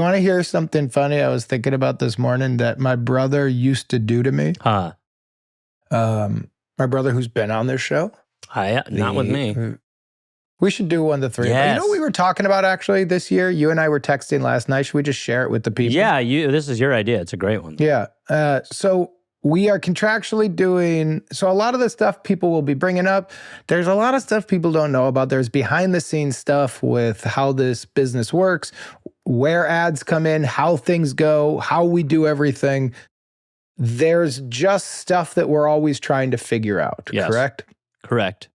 want to hear something funny I was thinking about this morning that my brother used to do to me? My brother who's been on this show. Not with me. We should do one to three. Yes. You know what we were talking about actually this year? You and I were texting last night. Should we just share it with the people? Yeah, this is your idea. It's a great one. Yeah. So we are contractually doing, so a lot of the stuff people will be bringing up, there's a lot of stuff people don't know about. There's behind the scenes stuff with how this business works, where ads come in, how things go, how we do everything. There's just stuff that we're always trying to figure out, correct? Correct.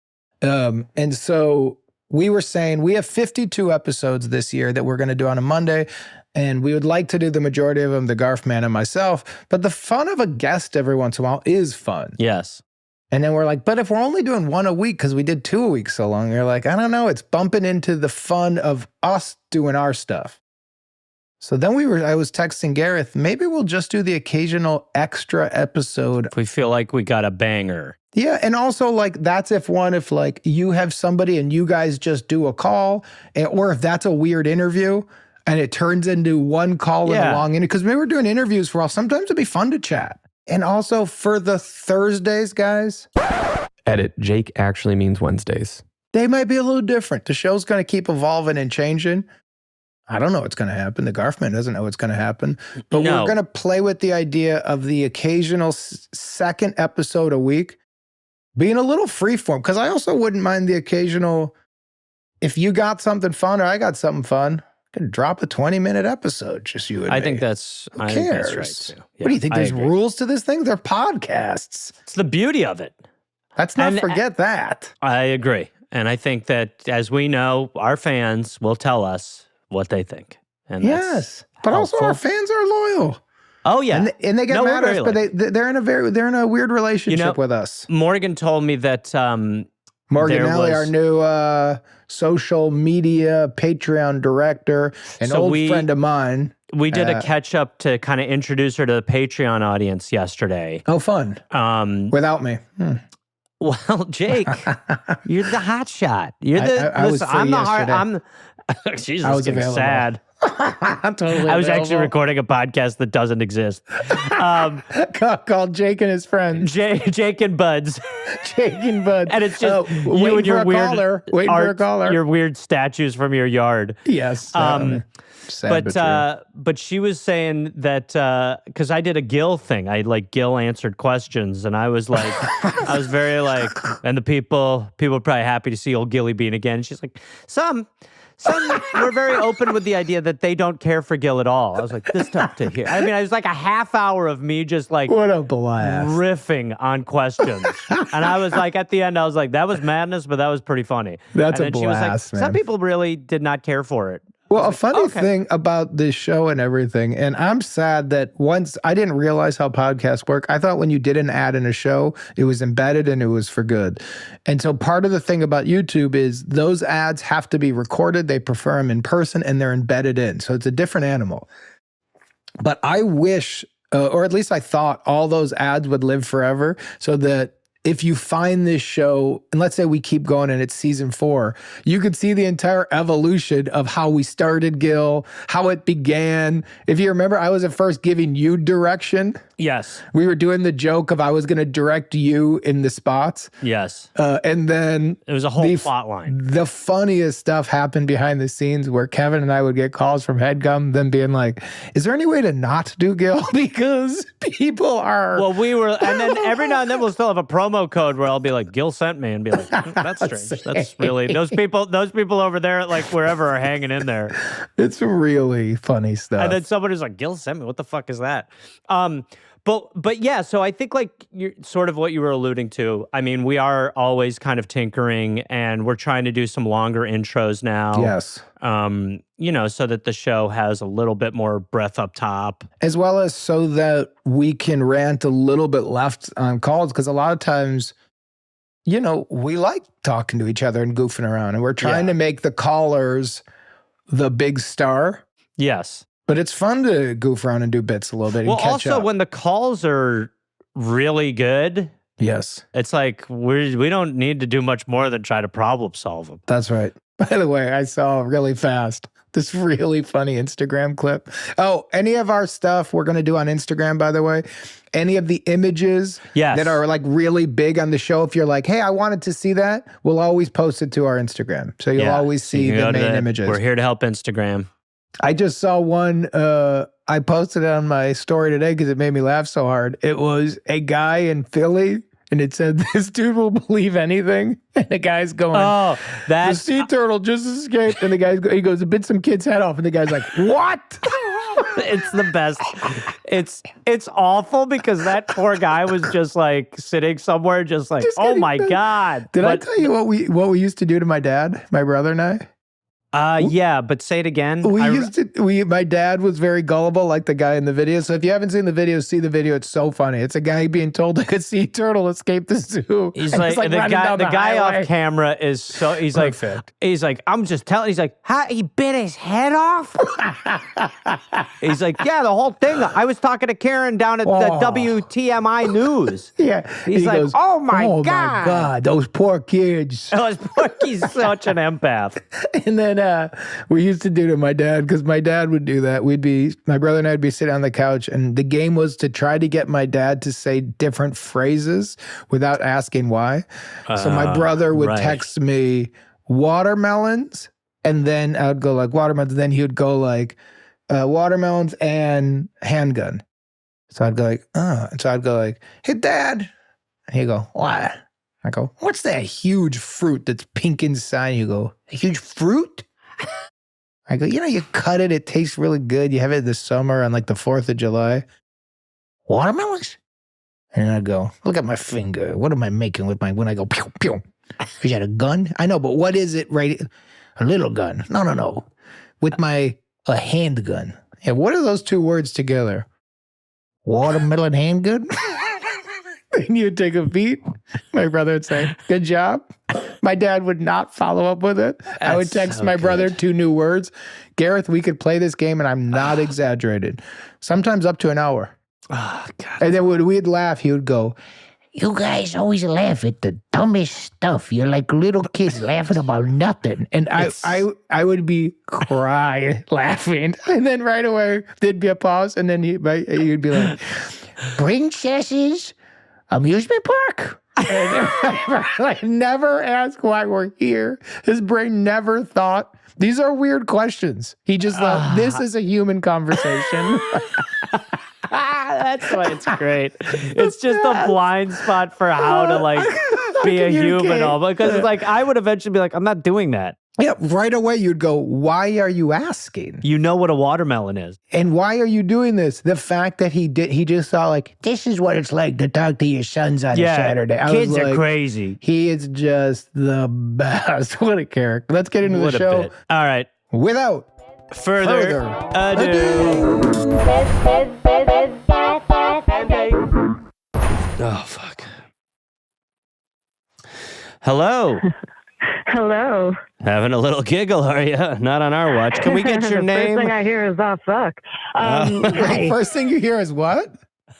And so we were saying we have 52 episodes this year that we're going to do on a Monday, and we would like to do the majority of them, the Garf Man and myself. But the fun of a guest every once in a while is fun. Yes. And then we're like, but if we're only doing one a week, because we did 2 a week so long, you're like, I don't know, it's bumping into the fun of us doing our stuff. So then I was texting Gareth, maybe we'll just do the occasional extra episode. If we feel like we got a banger. Yeah, and also like that's if like you have somebody and you guys just do a call, or if that's a weird interview and it turns into one call and a long interview. Because we were doing interviews for all, sometimes it'd be fun to chat. And also for the Thursdays, guys. Edit, Jake actually means Wednesdays. They might be a little different. The show's going to keep evolving and changing. I don't know what's going to happen. The Garfman doesn't know what's going to happen. But we're going to play with the idea of the occasional second episode a week being a little freeform. Because I also wouldn't mind the occasional, if you got something fun or I got something fun, I could drop a 20-minute episode, just you and me. I think that's right too. Yeah, what do you think? There's rules to this thing? They're podcasts. It's the beauty of it. Let's not forget that. I agree. And I think that, as we know, our fans will tell us what they think. And yes, but also our fans are loyal. Oh yeah, and they get mad at us, but they're in a weird relationship with us. Morgan told me that Morgan Ellie, our new social media Patreon director, an old friend of mine. We did a catch up to kind of introduce her to the Patreon audience yesterday. Oh, fun! Without me. Well, Jake, you're the hot shot. You're the. I was free I'm the yesterday. I'm. Jesus, I was getting sad. Totally I was actually recording a podcast that doesn't exist. Called Jake and his friends. Jake and Buds. Jake and Buds. And it's just you and your weird waiting for a caller. Your weird statues from your yard. Yes. But she was saying that because I did a Gil thing. Gil answered questions, and I was like, I was very like, and the people are probably happy to see old Gilly Bean again. And she's like, some were very open with the idea that they don't care for Gil at all. I was like, this tough to hear. I mean, it was like a half hour of me just like what a blast riffing on questions. And I was like, at the end, I was like, that was madness, but that was pretty funny. That's and a then she was like, blast, man. some people really did not care for it. Well, a funny thing about this show and everything, and I'm sad that once I didn't realize how podcasts work. I thought when you did an ad in a show, it was embedded and it was for good. And so part of the thing about YouTube is those ads have to be recorded. They prefer them in person and they're embedded in. So it's a different animal. But I wish, or at least I thought, all those ads would live forever so that if you find this show, and let's say we keep going and it's season 4, you could see the entire evolution of how we started Gil, how it began. If you remember, I was at first giving you direction. Yes. We were doing the joke of I was going to direct you in the spots. Yes. And then it was a whole plot line. The funniest stuff happened behind the scenes where Kevin and I would get calls from HeadGum, them being like, is there any way to not do Gil? Because people are... Well, we were... And then every now and then we'll still have a promo code where I'll be like, Gil sent me, and be like, that's strange. That's really... Those people over there at like wherever are hanging in there. It's really funny stuff. And then somebody's like, Gil sent me. What the fuck is that? But yeah, so I think like you're sort of what you were alluding to. I mean, we are always kind of tinkering, and we're trying to do some longer intros now. Yes. So that the show has a little bit more breath up top. As well as so that we can rant a little bit left on calls, because a lot of times, we like talking to each other and goofing around, and we're trying to make the callers the big star. Yes. But it's fun to goof around and do bits a little bit and catch up. When the calls are really good, yes, it's like we don't need to do much more than try to problem solve them. That's right. By the way, I saw really fast this really funny Instagram clip. Oh, any of our stuff we're going to do on Instagram, by the way, any of the images that are like really big on the show, if you're like, hey, I wanted to see that, we'll always post it to our Instagram. So you'll always see the main images. We're here to help Instagram. I just saw one, I posted it on my story today because it made me laugh so hard. It was a guy in Philly. And it said, this dude will believe anything. And the guy's going, oh, the sea turtle just escaped. And the guy, he goes, it bit some kid's head off. And the guy's like, what? It's the best. It's awful because that poor guy was just like sitting somewhere just like, oh my God. Did I tell you what we used to do to my dad, my brother and I? Yeah, but say it again. My dad was very gullible, like the guy in the video. So if you haven't seen the video, see the video. It's so funny. It's a guy being told like a sea turtle escaped the zoo. He's like the guy off camera is so. He's perfect. Like, I'm just telling. He's like, how he bit his head off. He's like, yeah, the whole thing. I was talking to Karen down at the WTMI News. Yeah, he goes, oh my God, those poor kids. He's such an empath. And then we used to do to my dad, because my dad would do that. My brother and I would be sitting on the couch, and the game was to try to get my dad to say different phrases without asking why. So my brother would text me watermelons, and then I would go like watermelons, and then he would go like watermelons and handgun. So I'd go like, and so I'd go like, hey, Dad. And he'd go, what? I go, what's that huge fruit that's pink inside? You go, a huge fruit? I go, you cut it, it tastes really good. You have it this summer on like the 4th of July. Watermelons? And I go, look at my finger. What am I making with when I go, pew, pew. Is that a gun? I know, but what is it, right? A little gun. No. With a handgun. Yeah, what are those two words together? Watermelon handgun? And you'd take a beat. My brother would say, good job. My dad would not follow up with it. I would text my brother 2 new words. Gareth, we could play this game, and I'm not exaggerated. Sometimes up to an hour. Oh, God. And then when we'd laugh, he would go, you guys always laugh at the dumbest stuff. You're like little kids laughing about nothing. And I would be crying, laughing. And then right away, there'd be a pause. And then he'd be like, princesses, amusement park. And I never ask why we're here. His brain never thought, these are weird questions. He just thought, this is a human conversation. That's why it's great. It's just a blind spot for how to be a human. Because it's like, I would eventually be like, I'm not doing that. Yeah, right away you'd go, why are you asking? You know what a watermelon is. And why are you doing this? The fact that he just saw like, this is what it's like to talk to your sons on a Saturday. Kids are crazy. He is just the best. What a character. Let's get into the show. Bit. All right. Without further ado. Oh, fuck. Hello. Hello. Having a little giggle, are you? Not on our watch. Can we get your name? First thing I hear is, oh, fuck. First thing you hear is what?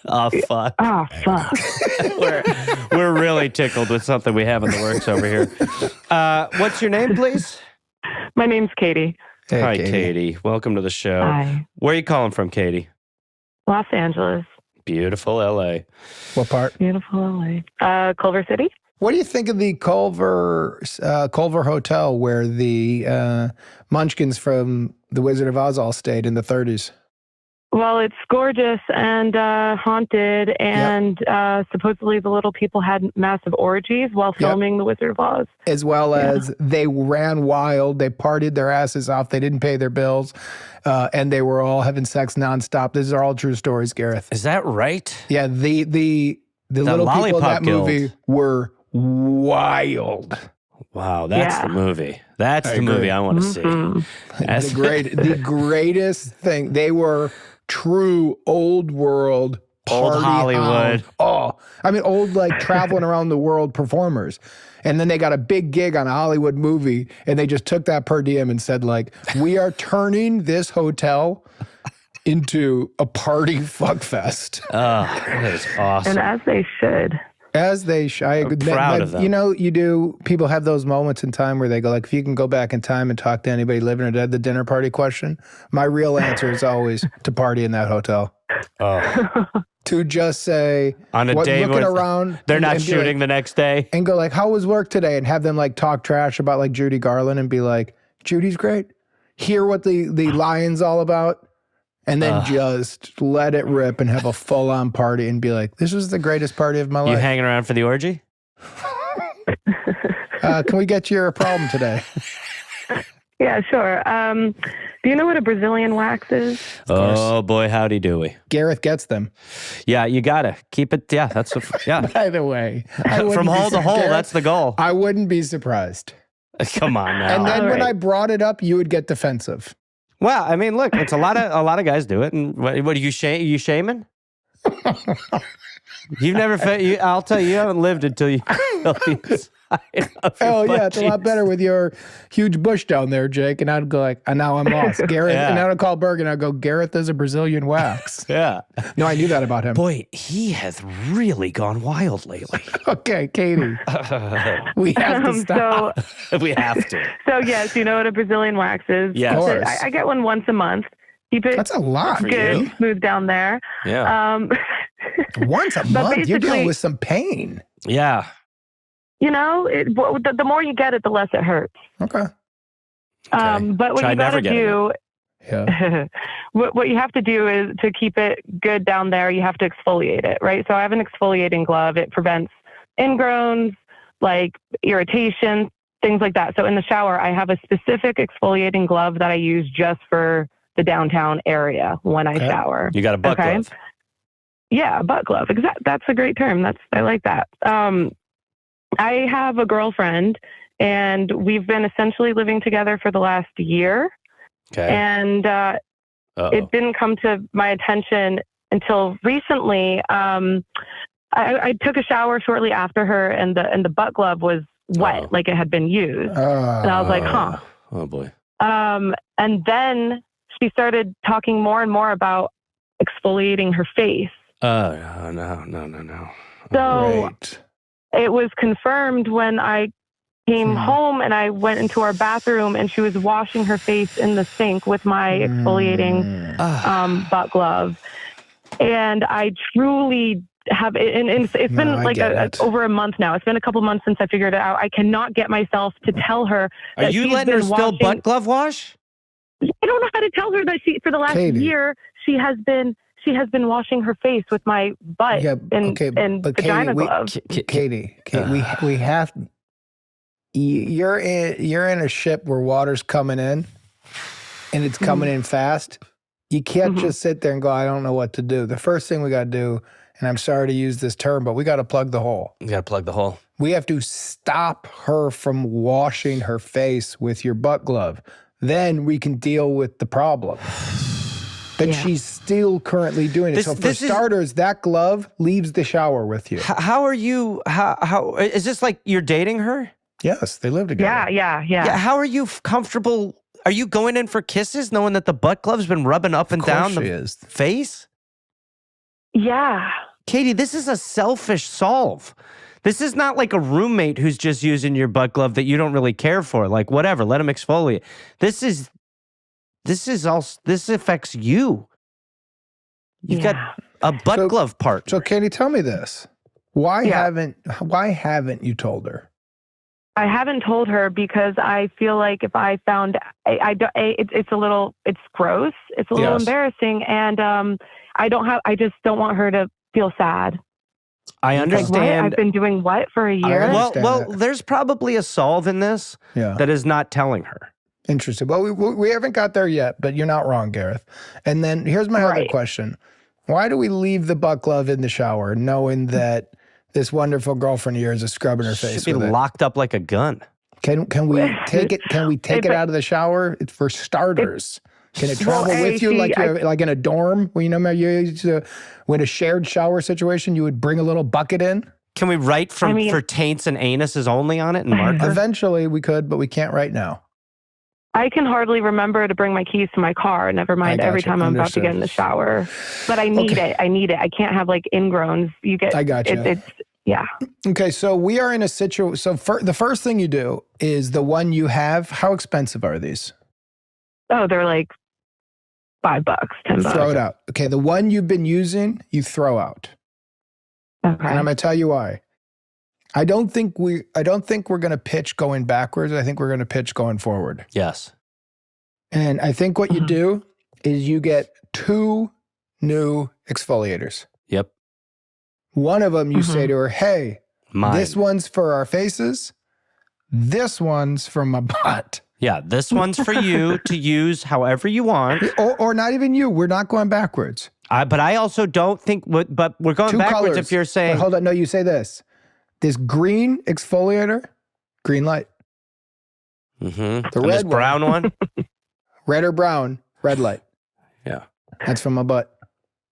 Oh, fuck. Oh, fuck. we're really tickled with something we have in the works over here. What's your name, please? My name's Katie. Hey, Hi, Katie. Welcome to the show. Hi. Where are you calling from, Katie? Los Angeles. Beautiful L.A. What part? Beautiful LA. Culver City. What do you think of the Culver Hotel where the Munchkins from The Wizard of Oz all stayed in the 30s? Well, it's gorgeous and haunted, and supposedly the little people had massive orgies while filming The Wizard of Oz. As well as they ran wild, they partied their asses off, they didn't pay their bills, and they were all having sex nonstop. These are all true stories, Gareth. Is that right? Yeah, the little people in that movie were wild. Wow, that's the movie. That's the movie I want to see. That's the greatest thing. They were true old world old Hollywood. Old like traveling around the world performers. And then they got a big gig on a Hollywood movie, and they just took that per diem and said, like, we are turning this hotel into a party fuck fest. Oh, that is awesome. And as they should. As they I'm proud of them. You know, people have those moments in time where they go like, if you can go back in time and talk to anybody living or dead, the dinner party question, my real answer is always to party in that hotel. Oh. To just say, On a day looking when around. they're not and be shooting like, the next day. and go like, how was work today? And have them like talk trash about like Judy Garland and be like, Judy's great. Hear what the lion's all about. And then just let it rip and have a full-on party and be like, this was the greatest party of my You life. hanging around for the orgy? Can we get your problem today? Yeah, sure. Do you know what a Brazilian wax is? Oh boy, howdy do we. Gareth gets them. Yeah, you gotta keep it. Yeah, that's yeah. By the way. From hole to hole, that's the goal. I wouldn't be surprised. Come on now. And then All when right. I brought it up, you would get defensive. Well, I mean, look, it's a lot of guys do it. And what are you shaming? You've never I'll tell you, you haven't lived until you feel the inside of your Oh, yeah, butt it's a lot cheeks. better with your huge bush down there, Jake. And I'd go like, now I'm lost. Gareth, Yeah. and I'd call Berg and I'd go, Gareth is a Brazilian wax. Yeah. No, I knew that about him. Boy, he has really gone wild lately. Okay, Katie. We have to stop. We have to. So yes, you know what a Brazilian wax is? Yes. Of course. I get one once a month. Keep it That's a lot. for good, you. smooth down there. Yeah. Once a But month, you're dealing basically- with some pain. Yeah. You know, the more you get it, the less it hurts. Okay. But what Try you never gotta getting do, Yeah. what you have to do is to keep it good down there, you have to exfoliate it, right? So I have an exfoliating glove. It prevents ingrowns, like irritation, things like that. So in the shower, I have a specific exfoliating glove that I use just for the downtown area when I Okay. shower. You got a butt Okay. glove. Yeah, butt glove. That's a great term. I like that. I have a girlfriend, and we've been essentially living together for the last year. Okay. And it didn't come to my attention until recently. I took a shower shortly after her, and the butt glove was wet, Oh. like it had been used. And I was like, huh. Oh boy. And then she started talking more and more about exfoliating her face. Oh no. So Great. it was confirmed when I came home and I went into our bathroom, and she was washing her face in the sink with my exfoliating butt glove. And I truly have, and it's been I like get it. over a month now. It's been a couple months since I figured it out. I cannot get myself to tell her. Are that you she's letting her been still washing- butt glove wash? I don't know how to tell her that for the last Katie. year, she has been washing her face with my butt Yeah, and okay, but vagina Katie, glove. Katie, we have. You're in a ship where water's coming in, and it's coming in fast. You can't just sit there and go, I don't know what to do. The first thing we got to do, and I'm sorry to use this term, but we got to plug the hole. You got to plug the hole. We have to stop her from washing her face with your butt glove. Then we can deal with the problem. But she's still currently doing it. This- So for this is- starters, that glove leaves the shower with you. How are you? How is this like you're dating her? Yes, they live together. Yeah. How are you comfortable? Are you going in for kisses knowing that the butt glove's been rubbing up and Of course down she the is. face? Yeah. Katie, this is a selfish solve. This is not like a roommate who's just using your butt glove that you don't really care for. Like, whatever, let him exfoliate. This affects you. You've got a butt glove part. So Katie, tell me this. Why Yeah. haven't you told her? I haven't told her because I feel like if I found, it's gross. It's a little Yes. embarrassing. And I just don't want her to feel sad. I Like, what? understand. I've been doing what for a year? understand well, that. there's probably a solve in this Yeah. that is not telling her. Interesting. Well, we haven't got there yet, but you're not wrong, Gareth. And then here's my other Right. question. Why do we leave the butt glove in the shower knowing that this wonderful girlfriend of yours is scrubbing her face Should be with it? locked up like a gun. Can we take it? Can we take it If- out of the shower? It's for starters. Can it Well, travel with you see, like like in a dorm? Well, you know, you used to, when a shared shower situation, you would bring a little bucket in. Can we write I mean- for taints and anuses only on it and marker? Eventually, we could, but we can't right now. I can hardly remember to bring my keys to my car. Never mind I every gotcha. time I'm about to get in the Understood. shower. But I need Okay. it. I need it. I can't have like ingrowns. You get. I gotcha. It's Yeah. Okay, so we are in a situation. So the first thing you do is the one you have. How expensive are these? Oh, they're like $5, $10. Throw it out. Okay, the one you've been using, you throw out. Okay. And I'm going to tell you why. I don't think we're going to pitch going backwards. I think we're going to pitch going forward. Yes. And I think what you do is you get 2 new exfoliators. Yep. One of them you say to her, "Hey, Mine. this one's for our faces. This one's for my butt." Yeah, this one's for you to use however you want. Or not even you. We're not going backwards. But I also don't think, but we're going 2 backwards colors. if you're saying. But hold on. No, you say this. This green exfoliator, green light. Mm-hmm. The And red this brown one. Red or brown, red light. Yeah. That's from my butt.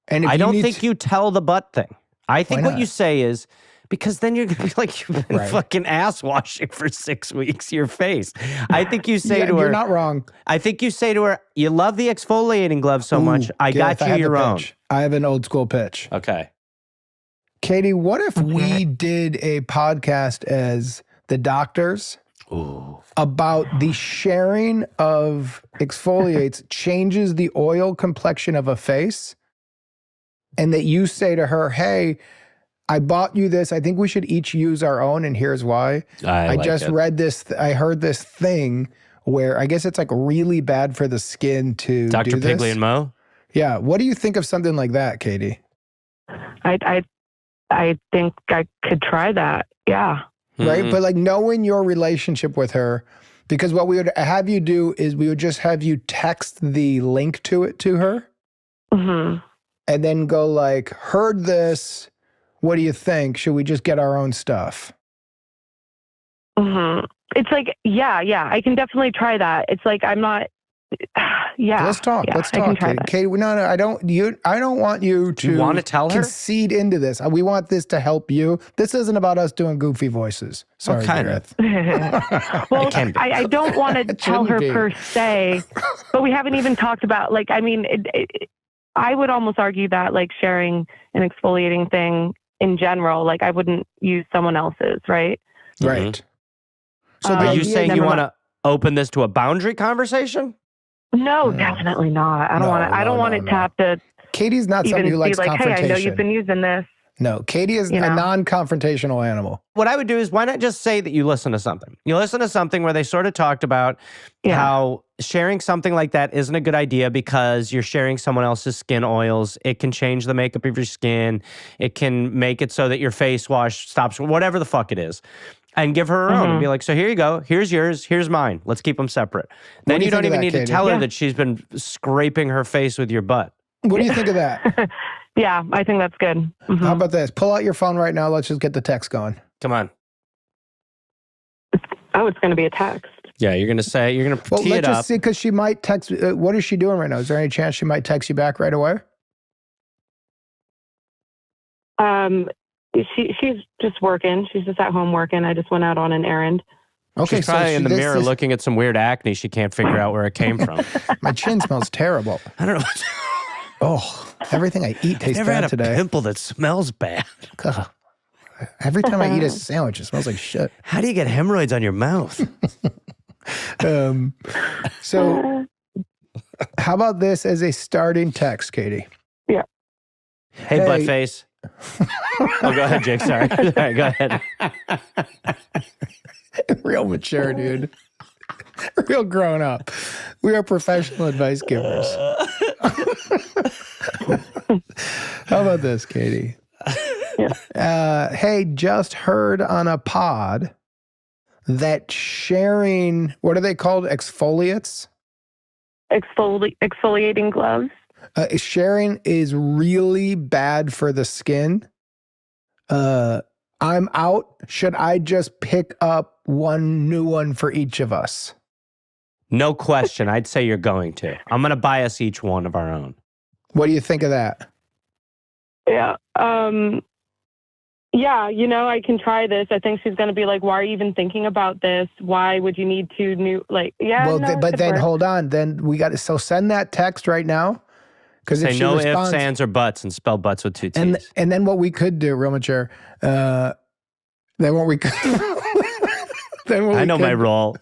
And if I you don't need think you tell the butt thing. I think Why what not? you say is, because then you're going to be like, you've been Right. fucking ass washing for 6 weeks, your face. I think you say Yeah, to her, you're not wrong. I think you say to her, you love the exfoliating glove so much. I Gareth, got you have the your own. pitch. I have an old school pitch. Okay. Katie, what if we did a podcast as the doctors Ooh. about the sharing of exfoliates changes the oil complexion of a face? And that you say to her, "Hey, I bought you this. I think we should each use our own, and here's why. I like just it. read this. I heard this thing where I guess it's like really bad for the skin to Dr. do this." Pigley and Mo? Yeah. What do you think of something like that, Katie? I think I could try that. Yeah. Right. Mhm. But like knowing your relationship with her, because what we would have you do is we would just have you text the link to it to her hmm and then go like, "Heard this. What do you think? Should we just get our own stuff?" hmm It's like, yeah, I can definitely try that. It's like, I'm not, yeah. Let's talk. Yeah, Let's I can talk, try Katie. that. Katie, no, I don't want you to You want to tell her? concede into this. We want this to help you. This isn't about us doing goofy voices. Sorry, kind of. Gareth. Well, can be. I don't want to It tell her shouldn't be. per se, but we haven't even talked about, like, I mean, I would almost argue that like sharing an exfoliating thing in general, like I wouldn't use someone else's, right? Right. So Are the you idea- saying you never want mind. to open this to a boundary conversation? No, No. definitely not. I don't No, want to. I don't no, want no, it no. to have to Katie's not even somebody who be likes like, hey, I confrontation. know you've been using this. No, Katie is You a know? non-confrontational animal. What I would do is, why not just say that you listen to something? You listen to something where they sort of talked about Yeah. how sharing something like that isn't a good idea because you're sharing someone else's skin oils. It can change the makeup of your skin. It can make it so that your face wash stops, whatever the fuck it is. And give her her own and be like, so here you go. Here's yours. Here's mine. Let's keep them separate. Then do you you don't think of even that, need to Katie? tell her Yeah. that she's been scraping her face with your butt. What do you think of that? Yeah, I think that's good. Mhm. How about this? Pull out your phone right now. Let's just get the text going. Come on. Oh, it's going to be a text. Yeah, you're going to Well, tee let's it up. just see, because she might text. What is she doing right now? Is there any chance she might text you back right away? She's just working. She's just at home working. I just went out on an errand. Okay, She's probably in the this mirror is- looking at some weird acne she can't figure out where it came from. My chin smells terrible. I don't know. Oh, everything I eat tastes Never had bad a today. pimple that smells bad. Ugh. Every time I eat a sandwich, it smells like shit. How do you get hemorrhoids on your mouth? So, how about this as a starting text, Katie? Yeah. Hey, Hey. butt face. Oh, go ahead, Jake. Sorry. All right, go ahead. Real mature, dude. Real grown up. We are professional advice givers. How about this, Katie? Hey, just heard on a pod that sharing, what are they called? Exfoliates? Exfoliating gloves. Sharing is really bad for the skin. I'm out. Should I just pick up one new one for each of us? No question. I'd say you're going to. I'm going to buy us each one of our own. What do you think of that? Yeah. Yeah, I can try this. I think she's going to be like, why are you even thinking about this? Why would you need two new, like, yeah. Well, no, it but could then work. hold on. Then we got to, so send that text right now. Because if Say she no responds, ifs, ands, or buts and spell butts with two T's. and then what we could do, real mature, Then what we then what I we know could, my role.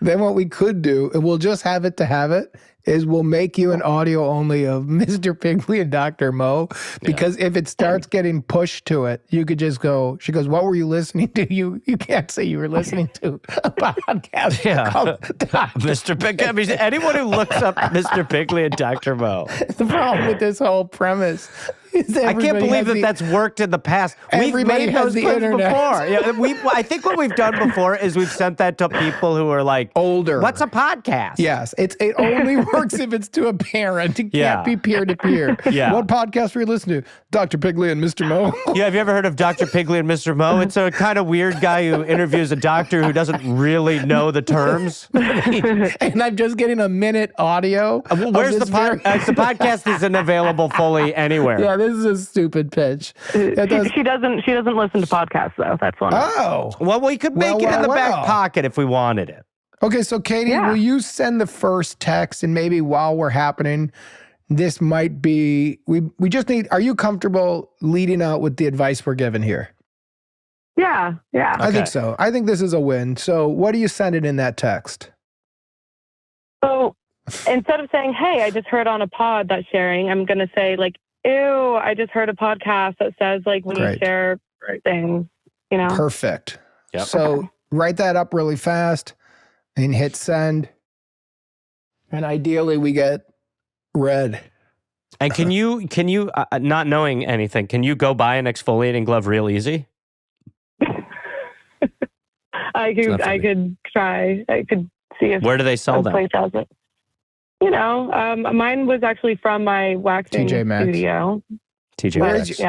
Then what we could do, and we'll just have it to have it, is we'll make you an audio only of Mr. Pigley and Dr. Mo. Because if it starts getting pushed to it, you could just go, she goes, what were you listening to? You can't say you were listening to a podcast called Mr. Pigley. I mean, anyone who looks up Mr. Pigley and Dr. Mo. The problem with this whole premise is I can't believe that the, that's worked in the past. We've Everybody made has those the clips internet. before. Yeah, I think what we've done before is we've sent that to people who are like older. What's a podcast? Yes, it only works if it's to a parent. It can't be peer to peer. Yeah. What podcast were you listening to? Dr. Pigley and Mr. Mo. Yeah, have you ever heard of Dr. Pigley and Mr. Mo? It's a kind of weird guy who interviews a doctor who doesn't really know the terms. And I'm just getting a minute audio. Where's the podcast? The podcast isn't available fully anywhere. Yeah, this is a stupid pitch. She doesn't listen to podcasts though. That's one. Oh. Well, we could make it in the back pocket if we wanted it. Okay, so Katie, will you send the first text, and maybe while we're happening, this might be, we just need, are you comfortable leading out with the advice we're given here? Yeah. I think so. I think this is a win. So what do you send it in that text? So instead of saying, hey, I just heard on a pod that sharing, I'm going to say like, ew, I just heard a podcast that says like when you share things, you know? Perfect. Yep. So write that up really fast and hit send. And ideally we get read. And can you not knowing anything, can you go buy an exfoliating glove real easy? I could try. I could see if where do they sell them? Place has it. You know, mine was actually from my waxing TJ Maxx. studio. TJ Maxx.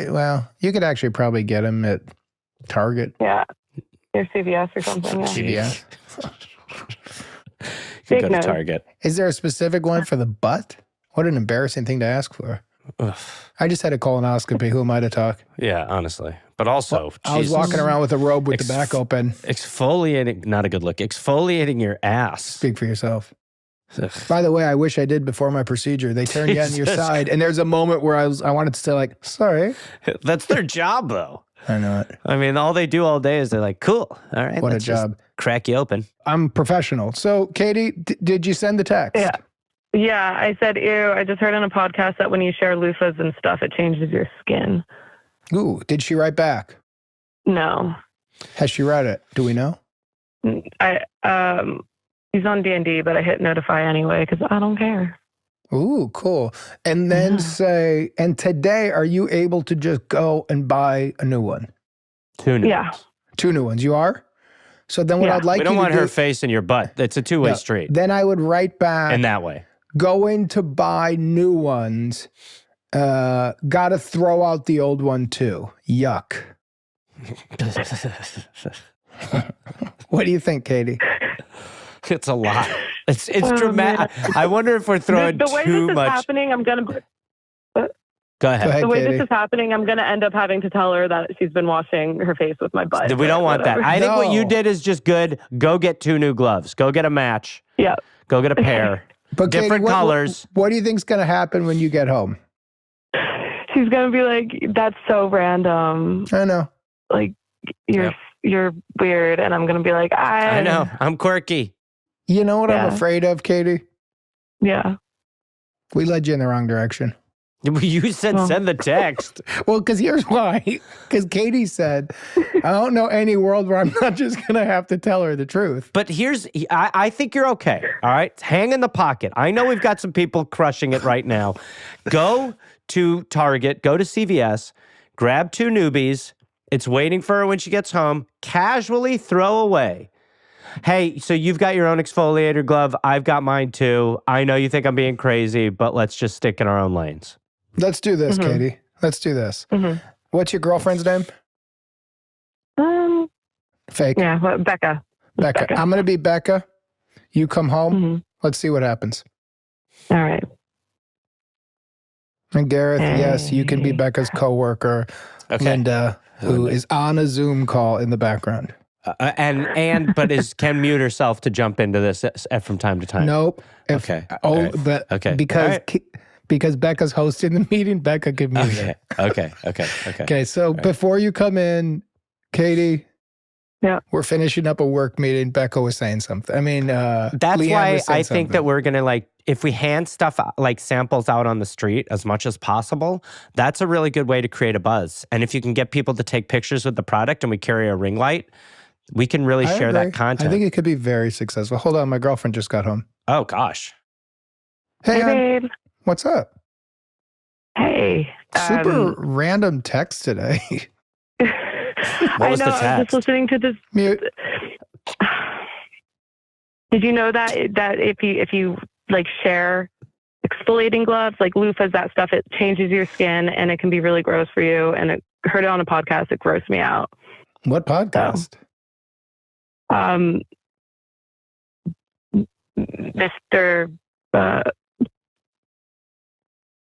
Well, you could actually probably get them at Target. Yeah. Or CVS or something. Yeah. CVS. You go to Target. Is there a specific one for the butt? What an embarrassing thing to ask for. Ugh. I just had a colonoscopy. Who am I to talk? Yeah, honestly. But also, I was walking around with a robe with the back open. Exfoliating, not a good look. Exfoliating your ass. Speak for yourself. Ugh. By the way, I wish I did before my procedure. They turned you on your side, and there's a moment where I wanted to say like, sorry. That's their job, though. I know it. I mean, all they do all day is they're like, cool. All right. What a let's just job. Crack you open. I'm professional. So, Katie, did you send the text? Yeah. Yeah, I said, ew, I just heard on a podcast that when you share loofahs and stuff, it changes your skin. Ooh, did she write back? No. Has she read it? Do we know? He's on D&D, but I hit notify anyway because I don't care. Ooh, cool. And then say, and today, are you able to just go and buy a new one? 2 new Yeah. ones. 2 new ones. You are? So then what I'd like We don't you want to her do, face in your butt. It's a two-way street. Then I would write back. In that way. Going to buy new ones. Gotta throw out the old one too. Yuck. What do you think, Katie? It's a lot. It's dramatic. I wonder if we're throwing the way too this is much. happening, I'm going to... Go ahead. The way Katie. this is happening, I'm going to end up having to tell her that she's been washing her face with my butt. We don't want that. I think what you did is just good. Go get 2 new gloves. Go get a match. Yeah. Go get a pair. But Katie, different colors. What do you think's going to happen when you get home? She's going to be like, that's so random. I know. Like, you're weird. And I'm going to be like, I know. I'm quirky. You know what I'm afraid of, Katie? Yeah. We led you in the wrong direction. You said send the text. Well, because here's why. Because Katie said, I don't know any world where I'm not just going to have to tell her the truth. But I think you're okay. All right. Hang in the pocket. I know we've got some people crushing it right now. Go to Target, go to CVS, grab 2 newbies. It's waiting for her when she gets home. Casually throw away. Hey, so you've got your own exfoliator glove. I've got mine too. I know you think I'm being crazy, but let's just stick in our own lanes. Let's do this, Katie. Let's do this. What's your girlfriend's name? Fake. Yeah, Becca. Becca. I'm going to be Becca. You come home. Let's see what happens. All right. And Gareth, yes, you can be Becca's coworker, Linda, who is on a Zoom call in the background. But can mute herself to jump into this from time to time. Nope. Because Becca's hosting the meeting, Becca can mute it. Okay. Okay, so before you come in, Katie. Yeah. We're finishing up a work meeting. Becca was saying something. I mean, That's Leanne why was saying I think that something. we're going to like, if we hand stuff like samples out on the street as much as possible, that's a really good way to create a buzz. And if you can get people to take pictures with the product and we carry a ring light, we can really I share agree. that content. I think it could be very successful. Hold on. My girlfriend just got home. Oh, gosh. Hey, hon, babe. what's up? Hey. Super random text today. What was the I was text? just listening to this. Mute. Did you know that if you like share exfoliating gloves like loofahs, that stuff, it changes your skin and it can be really gross for you. And I heard it on a podcast. It grossed me out. What podcast? Mr.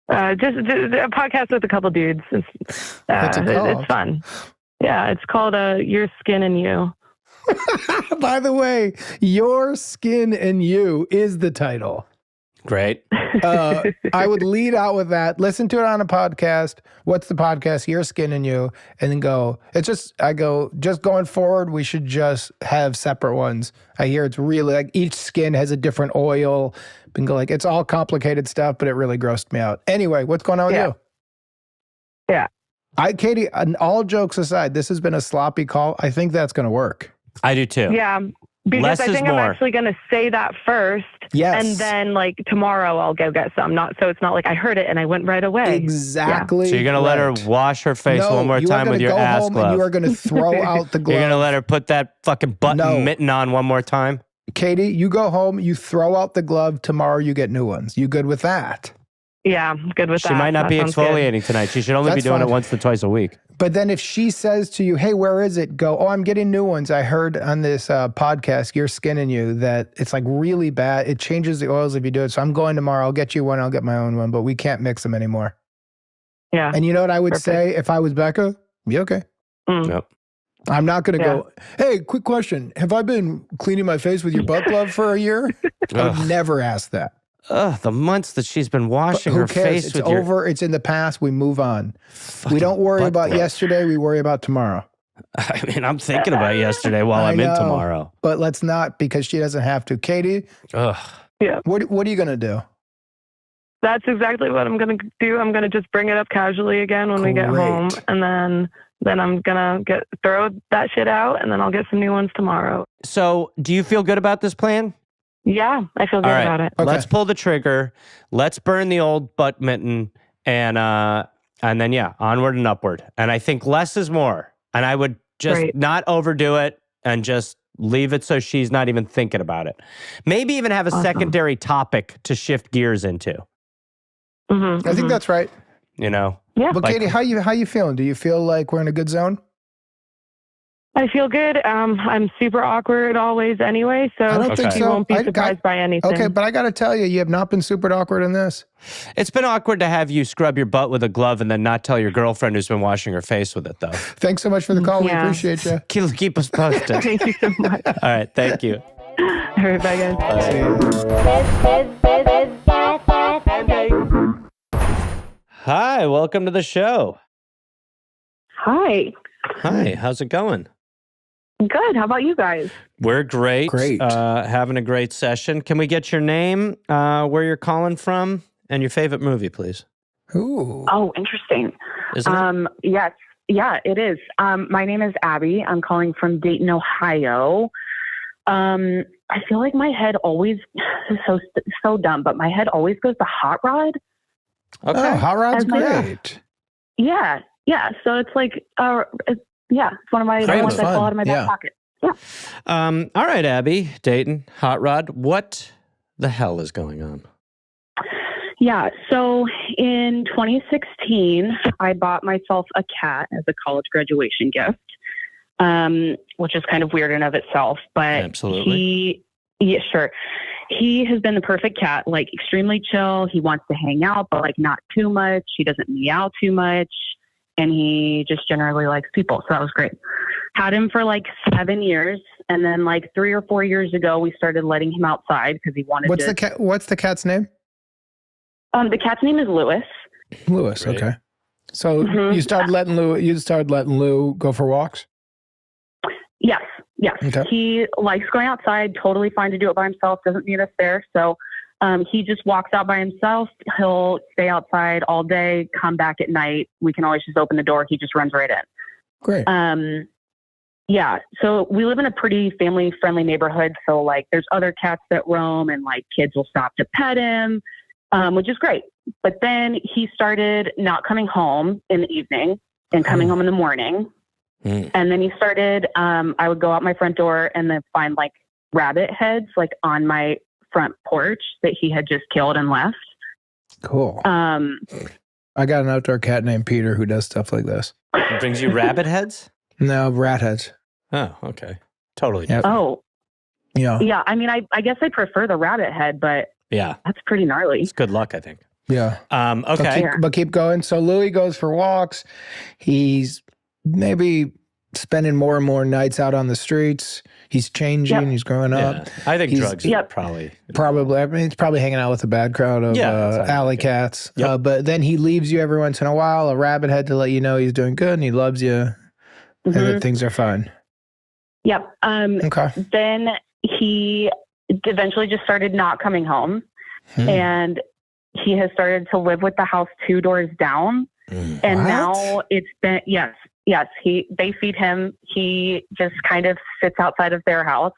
Just a podcast with a couple dudes. What's it called? It's fun. Yeah, it's called Your Skin and You. By the way, Your Skin and You is the title. Great. I would lead out with that. Listen to it on a podcast. What's the podcast? Your Skin and You. And then go. Just going forward, we should just have separate ones. I hear it's really like each skin has a different oil. And go like, it's all complicated stuff, but it really grossed me out. Anyway, what's going on with you? Yeah. Katie, all jokes aside, this has been a sloppy call. I think that's going to work. I do too. Yeah. Because Less I is think I'm more. actually going to say that first. Yes. And then like tomorrow I'll go get some. So it's not like I heard it and I went right away. Exactly. So you're going to let her wash her face one more time with your ass home glove. And you are going to throw out the glove. You're going to let her put that fucking button mitten on one more time? Katie, you go home, you throw out the glove. Tomorrow you get new ones. You good with that? Yeah, I'm good with that. She might not That be sounds good. exfoliating tonight. She should only be That's doing fine. it once to twice a week. But then if she says to you, hey, where is it? Go, oh, I'm getting new ones. I heard on this podcast, Your Skin and You, that it's like really bad. It changes the oils if you do it. So I'm going tomorrow. I'll get you one. I'll get my own one. But we can't mix them anymore. Yeah. And you know what I would Perfect. say if I was Becca? Be okay. Mm. Yep. I'm not going to go, hey, quick question. Have I been cleaning my face with your butt glove for a year? I would never ask that. The months that she's been washing Who her cares? face It's with over. It's in the past. We move on. We fucking don't worry butt about gloves. yesterday. We worry about tomorrow. I mean, I'm thinking about yesterday while I I'm in know. tomorrow. But let's not, because she doesn't have to. Katie, Ugh. what are you going to do? That's exactly what I'm going to do. I'm going to just bring it up casually again when we get home. Great. And then I'm going to throw that shit out and then I'll get some new ones tomorrow. So, do you feel good about this plan? Yeah, I feel good All right. about it. Okay. Let's pull the trigger. Let's burn the old butt mitten, and then onward and upward. And I think less is more. And I would just Right. not overdo it and just leave it so she's not even thinking about it. Maybe even have a Awesome. secondary topic to shift gears into. Mm-hmm, I think that's right. You know. Yeah. But Like- Katie, how you feeling? Do you feel like we're in a good zone? I feel good. I'm super awkward always anyway, so I don't think you so. won't be surprised by anything. Okay, but I got to tell you, you have not been super awkward in this. It's been awkward to have you scrub your butt with a glove and then not tell your girlfriend who's been washing her face with it, though. Thanks so much for the call. Yeah. We appreciate you. Keep us posted. Thank you so much. All right. Thank you. All right, bye guys. Hi. Welcome to the show. Hi. Hi. How's it going? Good. How about you guys? We're great. Great. Having a great session. Can we get your name, where you're calling from, and your favorite movie, please? Ooh. Oh, interesting. Isn't it? Yes. Yeah, it is. My name is Abby. I'm calling from Dayton, Ohio. I feel like my head always, this is so dumb, but my head always goes to Hot Rod. Okay. Oh, Hot Rod's As my- great. Yeah. Yeah. So it's like, it's one of my Great, the ones I fun. pull out of my back Yeah. pocket. All right, Abby, Dayton, Hot Rod. What the hell is going on? Yeah. So in 2016, I bought myself a cat as a college graduation gift, which is kind of weird in of itself. But Absolutely. sure. He has been the perfect cat, like extremely chill. He wants to hang out, but like not too much. He doesn't meow too much. And he just generally likes people. So that was great. Had him for like 7 years. And then like 3 or 4 years ago, we started letting him outside because he wanted What's to. What's the cat's name? The cat's name is Lewis. Lewis. Great. Okay. So Mhm. you started letting Lou go for walks? Yes. Okay. He likes going outside, totally fine to do it by himself, doesn't need us there. So he just walks out by himself. He'll stay outside all day, come back at night. We can always just open the door. He just runs right in. Great. Yeah. So we live in a pretty family friendly neighborhood. So like there's other cats that roam and like kids will stop to pet him, which is great. But then he started not coming home in the evening and coming home in the morning. And then he started, I would go out my front door and then find like rabbit heads like on my front porch that he had just killed and left. Cool. I got an outdoor cat named Peter who does stuff like this. It brings you rabbit heads? No, rat heads. Oh, okay. Totally. Yep. Oh, Yeah. yeah. I mean, I guess I prefer the rabbit head, but Yeah. that's pretty gnarly. It's good luck, I think. Yeah. Okay. But keep going. So Louis goes for walks. He's maybe spending more and more nights out on the streets. He's changing. Yep. He's growing up. Yeah. I think He's- drugs are Yep. probably. Probably. I mean, he's probably hanging out with a bad crowd of Yeah, alley exactly. cats. Yep. But then he leaves you every once in a while, a rabbit head to let you know he's doing good and he loves you and that things are fine. Yep. Okay. Then he eventually just started not coming home. And he has started to live with the house 2 doors down. And What? now it's been, yes, they feed him. He just kind of sits outside of their house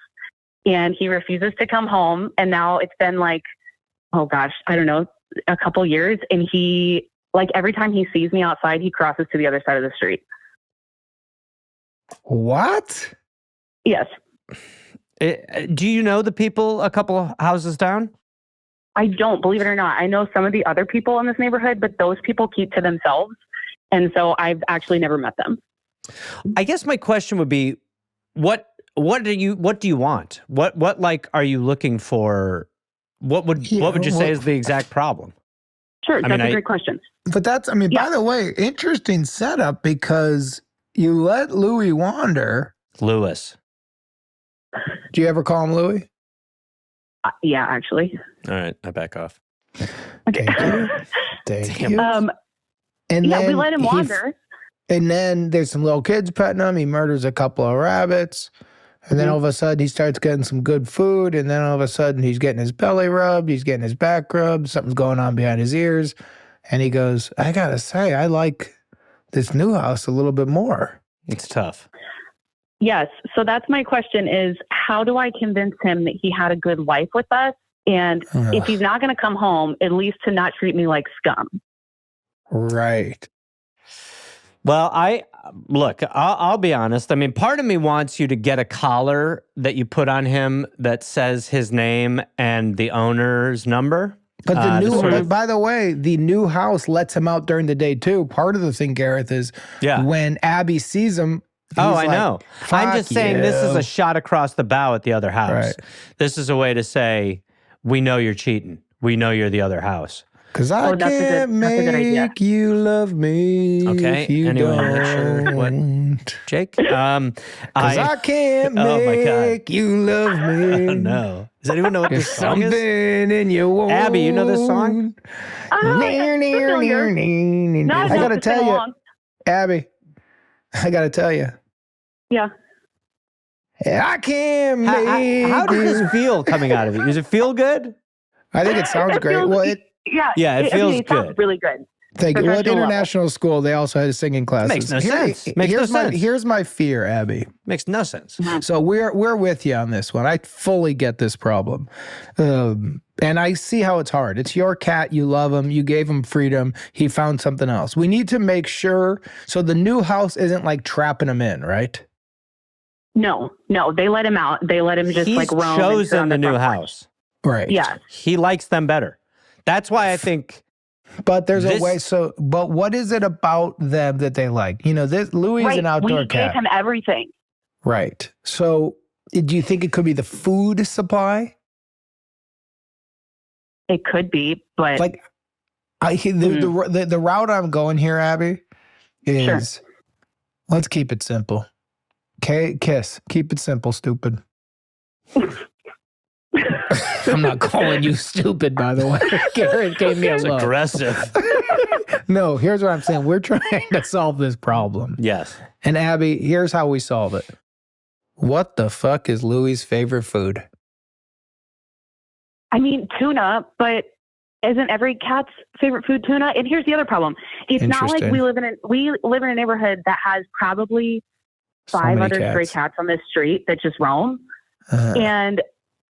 and he refuses to come home. And now it's been like, oh gosh, I don't know, a couple years. And he, like every time he sees me outside, he crosses to the other side of the street. What? Yes. Do you know the people a couple houses down? I don't, believe it or not. I know some of the other people in this neighborhood, but those people keep to themselves. And so I've actually never met them. I guess my question would be, what do you want? What like are you looking for? What would you say is the exact problem? Sure. That's mean, a great question. But that's, I mean, by the way, interesting setup because you let Louis wander. Lewis. Do you ever call him Louis? Yeah, actually. All right, I back off. Okay. Thank Damn. you. And Yeah, we then let him he wander. And then there's some little kids petting him. He murders a couple of rabbits. And then all of a sudden he starts getting some good food. And then all of a sudden he's getting his belly rubbed. He's getting his back rubbed. Something's going on behind his ears. And he goes, I got to say, I like this new house a little bit more. It's tough. Yes. So that's my question is, how do I convince him that he had a good life with us? And if he's not going to come home, at least to not treat me like scum. Right. Well, I'll be honest. I mean, part of me wants you to get a collar that you put on him that says his name and the owner's number. But the new, sort but of- by the way, the new house lets him out during the day too. Part of the thing, Gareth, is when Abby sees him. Oh, he's I like, know. "Fuck I'm just saying this is you." a shot across the bow at the other house. Right. This is a way to say, we know you're cheating. We know you're the other house. Because I that's a can't good idea. make you love me Okay, if you anyway, don't. make sure what- Jake? Because I can't Oh my God. make you love me. Oh, no. Does anyone know what There's this song something is? in your womb. Abby, you know this song? Familiar. Not I enough gotta to tell sing you, along. Abby, I gotta tell you, Yeah. I can't make How does you. this feel coming out of you? Does it feel good? I think it sounds It great. feels- Well, it, Yeah, it I mean, feels it sounds good. really good. thank you. Well, at Professional level. international school, they also had singing classes. Makes no sense. Makes no here's sense. Here's my fear, Abby. Makes no sense. So we're with you on this one. I fully get this problem, and I see how it's hard. It's your cat. You love him. You gave him freedom. He found something else. We need to make sure so the new house isn't like trapping him in, right? No, they let him out. They let him just He's like roam. and sit chosen on the new front porch. house. Right. Yes. He likes them better. That's why I think But there's This- a way. So, but what is it about them that they like? You know, this Louis is Right. an outdoor We cat, gave him everything. right? So, do you think it could be the food supply? It could be, but Like, the route I'm going here, Abby, is let's keep it simple. Okay, kiss. Keep it simple, stupid. I'm not calling you stupid, by the way. Garrett gave me a it's look. aggressive. No, here's what I'm saying. We're trying to solve this problem. Yes. And Abby, here's how we solve it. What the fuck is Louie's favorite food? I mean, tuna, but isn't every cat's favorite food tuna? And here's the other problem. It's not like Interesting. we live in a neighborhood that has probably So 5 many other stray cats. cats on this street that just roam. Uh, And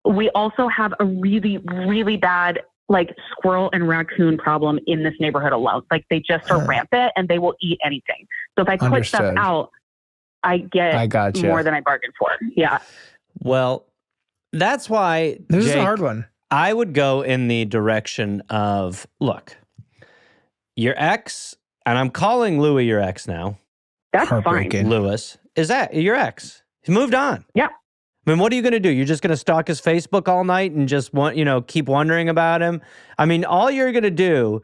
we also have a really, really bad like squirrel and raccoon problem in this neighborhood alone. Like they just are rampant and they will eat anything. So if I put stuff Understood. out, I get I gotcha. more than I bargained for. Yeah. Well, that's why This is a Jake, hard one. I would go in the direction of, look, your ex, and I'm calling Louis your ex now. That's fine. Heartbreaking. Louis, is that your ex? He's moved on. Yeah. I mean, what are you going to do? You're just going to stalk his Facebook all night and just keep wondering about him? I mean, all you're going to do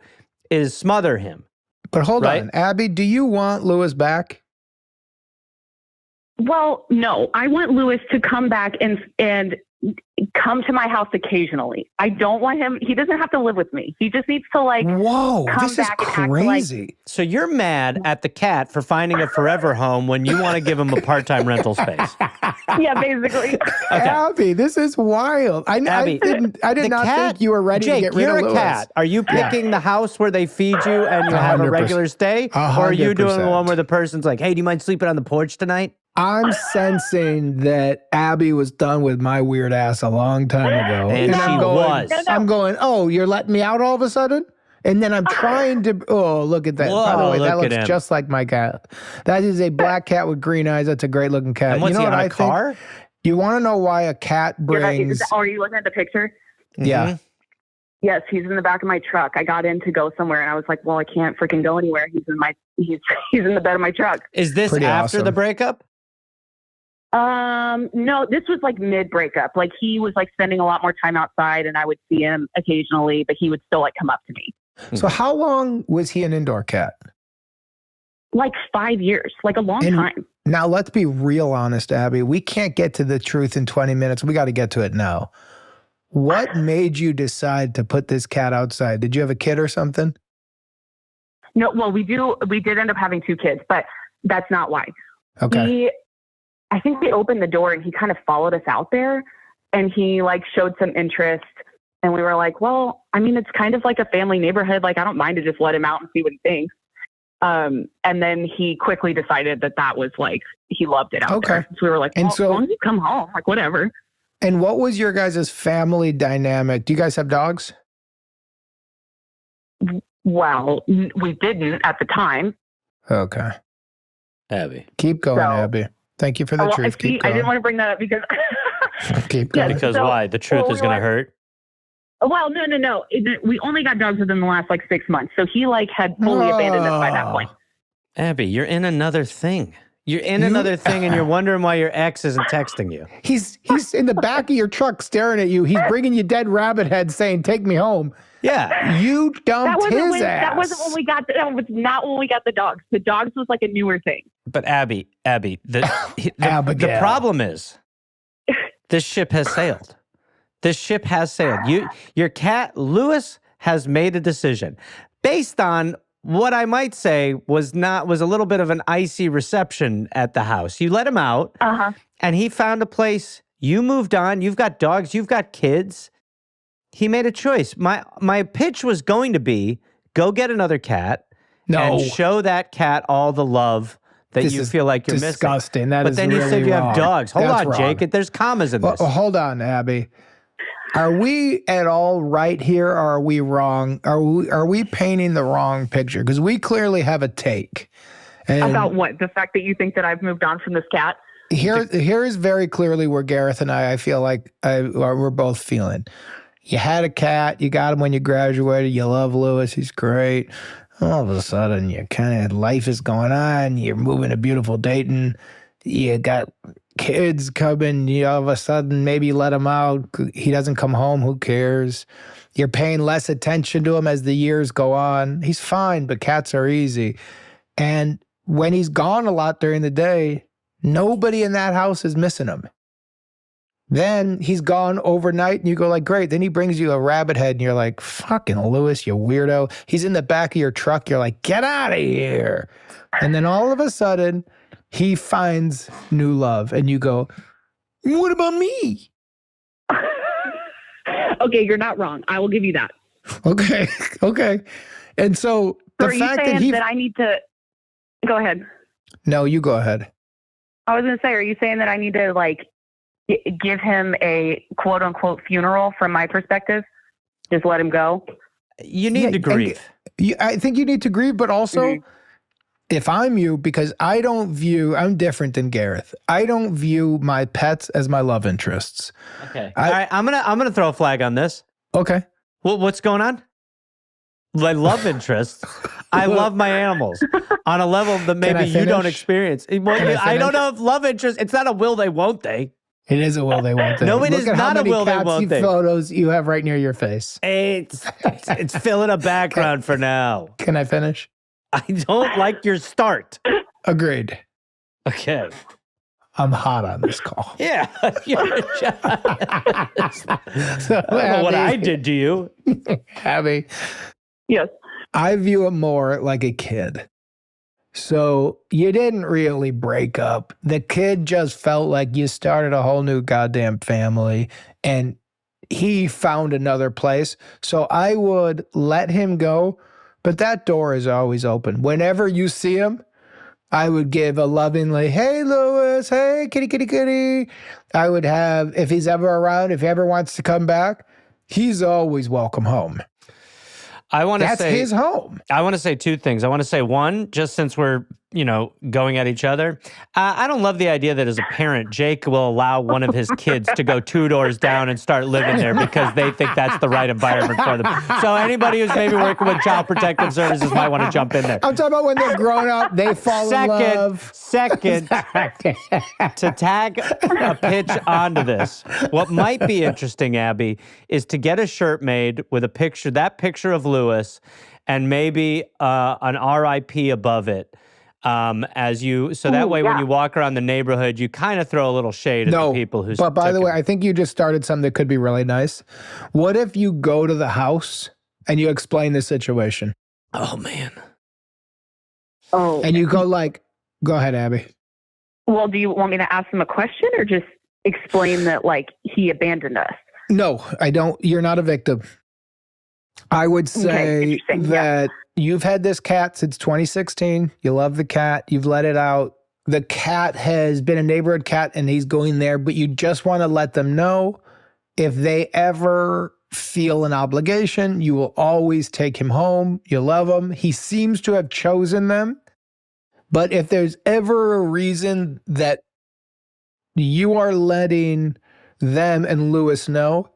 is smother him. But hold Right? on, Abby, do you want Lewis back? Well, no, I want Lewis to come back and come to my house occasionally. I don't want him. He doesn't have to live with me. He just needs to like, Whoa, come this is back and act like- crazy. So you're mad at the cat for finding a forever home when you want to give him a part-time rental space. yeah, basically. Abby, this is wild. I Abby, did the not cat- think you were ready Jake, to get rid you're of a Lewis. cat. Are you picking the house where they feed you and you have a 100%. regular stay? Or are you doing the 100%. one where the person's like, hey, do you mind sleeping on the porch tonight? I'm sensing that Abby was done with my weird ass a long time ago. And she I'm going, was. I'm going, oh, you're letting me out all of a sudden? And then I'm trying to, oh, look at that. By the Whoa, way, that look at looks him. just like my cat. That is a black cat with green eyes. That's a great looking cat. And what's you know he what on I a car? think? You want to know why a cat brings, Are you looking at the picture? yeah. Mhm. Yes, he's in the back of my truck. I got in to go somewhere and I was like, well, I can't freaking go anywhere. He's in the bed of my truck. Is this Pretty after awesome. the breakup? No, this was like mid breakup. Like he was like spending a lot more time outside and I would see him occasionally, but he would still like come up to me. So how long was he an indoor cat? Like 5 years, like a long And- time. Now, let's be real honest, Abby. We can't get to the truth in 20 minutes. We got to get to it now. What made you decide to put this cat outside? Did you have a kid or something? No, well, we did end up having 2 kids, but that's not why. Okay. I think we opened the door and he kind of followed us out there and he like showed some interest and we were like, well, I mean, it's kind of like a family neighborhood. Like, I don't mind to just let him out and see what he thinks. And then he quickly decided that was like, he loved it out there. So we were like, And well, so- as long as you come home, like whatever. And what was your guys' family dynamic? Do you guys have dogs? Well, we didn't at the time. Okay. Abby. Keep going, So- Abby. Thank you for the Well, truth. see, Keep I going. didn't want to bring that up because Keep Yeah, going. Because So- why? The truth well, is going to we were- hurt? well, no. We only got dogs within the last like 6 months. So he like had fully abandoned us by that point. Abby, you're in another thing. You're in You- another thing and you're wondering why your ex isn't texting you. He's in the back of your truck staring at you. He's bringing you dead rabbit heads saying, take me home. Yeah. You dumped his ass. That wasn't when we got. That was not when we got the dogs. The dogs was like a newer thing. But Abby, the Abigail. problem is this ship has sailed. This ship has sailed. Your cat, Lewis, has made a decision based on what I might say was a little bit of an icy reception at the house. You let him out and he found a place. You moved on. You've got dogs. You've got kids. He made a choice. My pitch was going to be go get another cat and show that cat all the love that This you is feel like you're disgusting. missing. That But is then you really said you have wrong. dogs. Hold That's on, wrong. Jake. There's commas in this. Well, hold on, Abby. Are we at all right here or are we wrong? Are we painting the wrong picture? Because we clearly have a take. And About what? The fact that you think that I've moved on from this cat? here is very clearly where Gareth and I feel like we're both feeling. You had a cat, you got him when you graduated, you love Lewis, he's great. All of a sudden, you kind of life is going on, you're moving to beautiful Dayton, you got kids coming, you all of a sudden maybe you let him out, he doesn't come home, who cares? You're paying less attention to him as the years go on. He's fine, but cats are easy. And when he's gone a lot during the day, nobody in that house is missing him. Then he's gone overnight and you go like, great. Then he brings you a rabbit head and you're like, fucking Lewis, you weirdo. He's in the back of your truck. You're like, get out of here. And then all of a sudden he finds new love and you go, What about me? Okay, you're not wrong. I will give you that. Okay. Okay. And so So the are you fact saying that he. that I need to go ahead? No, you go ahead. I was going to say, are you saying that I need to like give him a quote unquote funeral from my perspective? Just let him go? You need to grieve. I think you need to grieve, but also, if I'm you, because I'm different than Gareth. I don't view my pets as my love interests. Okay. All right. I'm gonna throw a flag on this. Okay. What's going on? My love interest. I love my animals on a level that maybe you don't experience. Well, I don't know if love interest. It's not a will they, won't they. It is a will they, won't they. No, it Look is at how not a many will they, won't they. photos you have right near your face. It's filling a background for now. Can I finish? I don't like your start. Agreed. Okay. I'm hot on this call. Yeah. You're So, I don't know what I did to you. Abby, Yes. I view it more like a kid. So you didn't really break up. The kid just felt like you started a whole new goddamn family and he found another place. So I would let him go, but that door is always open. Whenever you see him, I would give a lovingly, hey, Lewis, hey, kitty, kitty, kitty. I would have, if he's ever around, if he ever wants to come back, he's always welcome home. I want to That's say his home. I want to say two things. I want to say one, just since we're, going at each other, I don't love the idea that as a parent, Jake will allow one of his kids to go 2 doors down and start living there because they think that's the right environment for them. So anybody who's maybe working with Child Protective Services might want to jump in there. I'm talking about when they're grown up, they fall in love. Second, to tag a pitch onto this, what might be interesting, Abby, is to get a shirt made with that picture of Lewis, and maybe an RIP above it. That way when you walk around the neighborhood, you kind of throw a little shade at the people who. But by the way, I think you just started something that could be really nice. What if you go to the house and you explain the situation? Oh man. Oh. And you go go ahead, Abby. Well, do you want me to ask him a question or just explain that like he abandoned us? No, I don't. You're not a victim. I would say that you've had this cat since 2016. You love the cat. You've let it out. The cat has been a neighborhood cat and he's going there, but you just want to let them know if they ever feel an obligation, you will always take him home. You love him. He seems to have chosen them. But if there's ever a reason that you are letting them and Lewis know,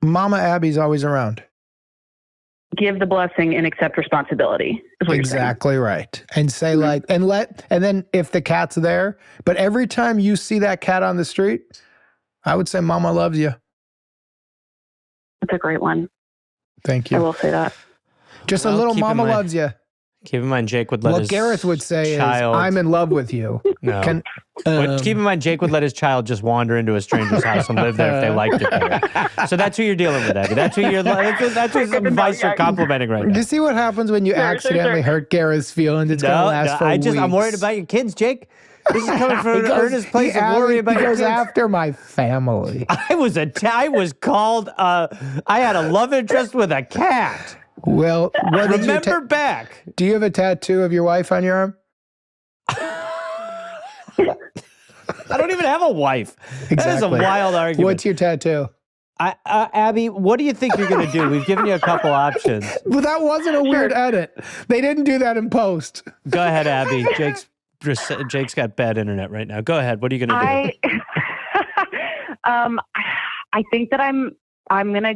Mama Abby's always around. Give the blessing and accept responsibility. Exactly right. And say and then if the cat's there, but every time you see that cat on the street, I would say Mama loves you. That's a great one. Thank you. I will say that. Just a little Mama loves you. Keep in mind, Jake would let what Gareth would say child, is, I'm in love with you. No. Keep in mind, Jake would let his child just wander into a stranger's house and live there if they liked it there. So that's who you're dealing with, Abby. That's who's some advice you're complimenting right now. Do you see what happens when you accidentally hurt Gareth's feelings? It's going to last for weeks. I'm worried about your kids, Jake. This is coming from an earnest place of worry about your kids. He goes after my family. I was called, I had a love interest with a cat. Well, what remember back. Do you have a tattoo of your wife on your arm? I don't even have a wife. Exactly. That is a wild argument. What's your tattoo? Abby, what do you think you're going to do? We've given you a couple options. Well, that wasn't a weird edit. They didn't do that in post. Go ahead, Abby. Jake's got bad internet right now. Go ahead. What are you going to do? I think that I'm going to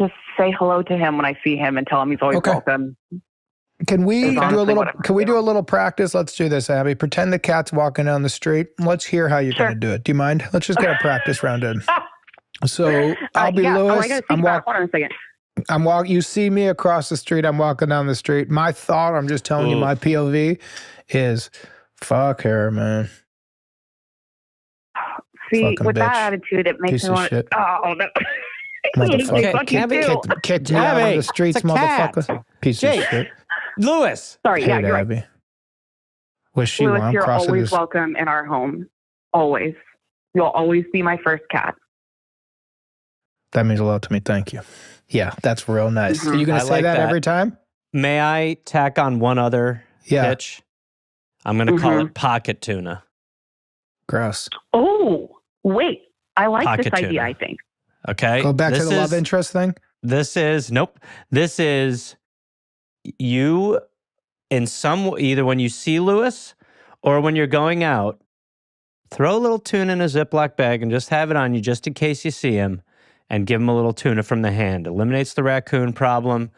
just say hello to him when I see him and tell him he's always welcome. Can we do a little practice? Let's do this, Abby. Pretend the cat's walking down the street. Let's hear how you're going to do it. Do you mind? Let's just get a practice round in. So I'll be Lewis. Hold on a second. You see me across the street. I'm walking down the street. My thought, I'm just telling you my POV is, fuck her, man. See, fucking with bitch. that attitude, it makes Piece me of want. shit. Oh, no. Motherfucker. Kicked me out on the streets, motherfucker. Piece of shit. Lewis. Sorry, Hey, you're Abby. right. Was she Lewis, wrong? you're always welcome in our home. always. You'll always be my first cat. That means a lot to me. Thank you. Yeah, that's real nice. Are you going I to say like that that. every time? May I tack on one other pitch? I'm going to call it pocket tuna. Gross. Oh, wait. I like Pocket this idea, tuna. I think. Okay. Go back to This the love is- interest thing. This is you in some, either when you see Lewis or when you're going out, throw a little tuna in a Ziploc bag and just have it on you just in case you see him, and give him a little tuna from the hand. Eliminates the raccoon problem.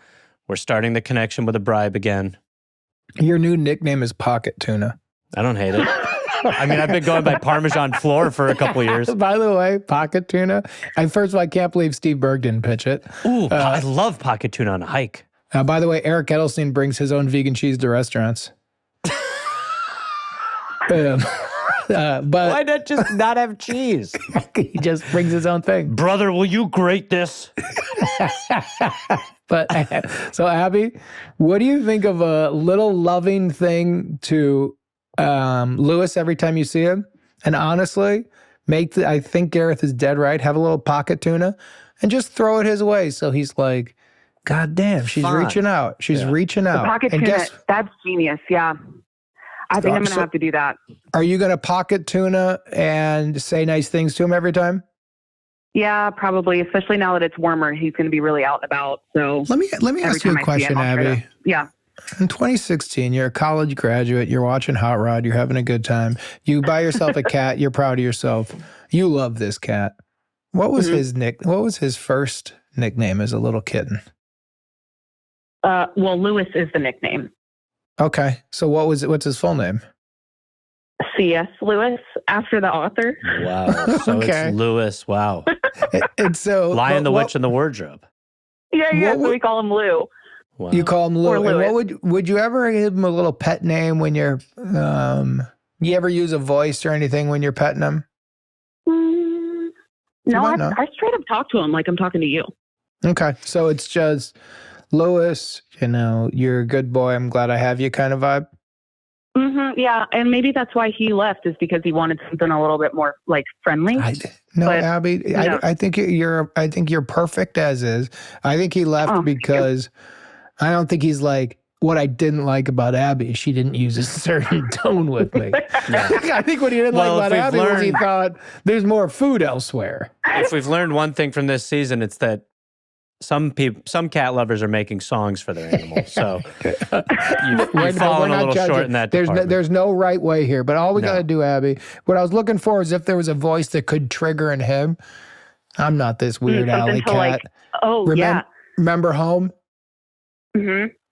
We're starting the connection with a bribe again. Your new nickname is Pocket Tuna. I don't hate it. I mean, I've been going by Parmesan Floor for a couple years. By the way, Pocket Tuna. And first of all, I can't believe Steve Berg didn't pitch it. Ooh, I love pocket tuna on a hike. By the way, Eric Edelstein brings his own vegan cheese to restaurants. But Why not just not have cheese? he just brings his own thing. Brother, will you grate this? But so, Abby, what do you think of a little loving thing to Lewis every time you see him? And honestly, I think Gareth is dead right. Have a little pocket tuna and just throw it his way. So he's like, God damn, she's Fun. reaching out. She's reaching out. Pocket And tuna, guess, that's genius. Yeah. I think I'm going to have to do that. are you going to pocket tuna and say nice things to him every time? Yeah, probably, especially now that it's warmer. He's going to be really out and about. So Let me every ask you time a I see question, him, I'll try Abby. to- Yeah. In 2016, you're a college graduate, you're watching Hot Rod, you're having a good time. You buy yourself a cat, you're proud of yourself. You love this cat. What was what was his first nickname as a little kitten? Well, Lewis is the nickname. Okay. So what's his full name? C.S. Lewis, after the author. Wow. So Okay. it's Lewis. Wow. And so Lion, the what- Witch, and the Wardrobe. Yeah, What so we call him Lou. Wow. You call him Lou. Or And Louis. what would you ever give him a little pet name when you're you ever use a voice or anything when you're petting him? No, might not. I straight up talk to him like I'm talking to you. Okay. So it's just Lewis, you're a good boy. I'm glad I have you kind of vibe. Yeah, and maybe that's why he left, is because he wanted something a little bit more like friendly. But, Abby, I think you're perfect as is. I think he left Oh, thank you. because I don't think he's like, what I didn't like about Abby, she didn't use a certain tone with me. I think what he didn't Well, like if about we've Abby was he learned- thought there's more food elsewhere. If we've learned one thing from this season, it's that some cat lovers are making songs for their animals. So you've fallen a little short in that department. There's no right way here, but all we No. got to do, Abby, what I was looking for is if there was a voice that could trigger in him. I'm not this weird alley something to cat. Remember home?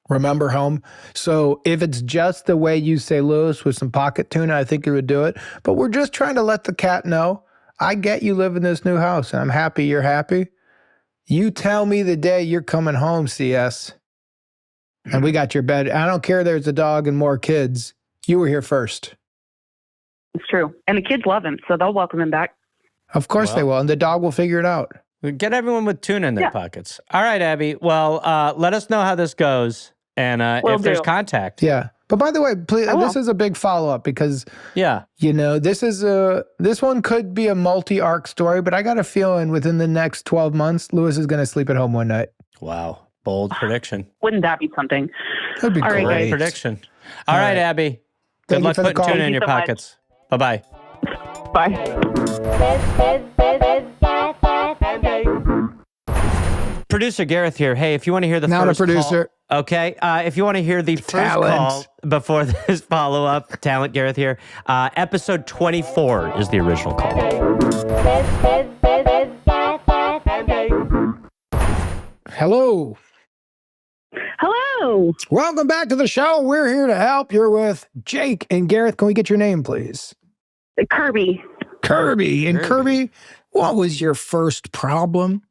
Remember home? So if it's just the way you say Lewis with some pocket tuna, I think it would do it. But we're just trying to let the cat know, I get you live in this new house and I'm happy you're happy. You tell me the day you're coming home, CS. And we got your bed. I don't care there's a dog and more kids. You were here first. It's true. And the kids love him, so they'll welcome him back. Of course they will. And the dog will figure it out. Get everyone with tuna in their pockets. All right, Abby. Well, let us know how this goes. And Will if there's do. contact. Yeah. But by the way, please, I will. this is a big follow-up because, Yeah. this one could be a multi-arc story, but I got a feeling within the next 12 months, Lewis is going to sleep at home one night. Wow. Bold prediction. Wouldn't that be something? That'd be All right, great. guys. Prediction. All right, Abby. Good Thank you luck for the putting call. tuna in Thank your you so much. pockets. Bye-bye. Bye. Producer Gareth here. Hey, if you want to hear the Not a first producer. call, okay. If you want to hear the first Talent. call before this follow-up, talent Gareth here. Episode 24 is the original call. Hello. Hello. Welcome back to the show. We're here to help. You're with Jake and Gareth. Can we get your name, please? Kirby. Kirby. And Kirby, what was your first problem?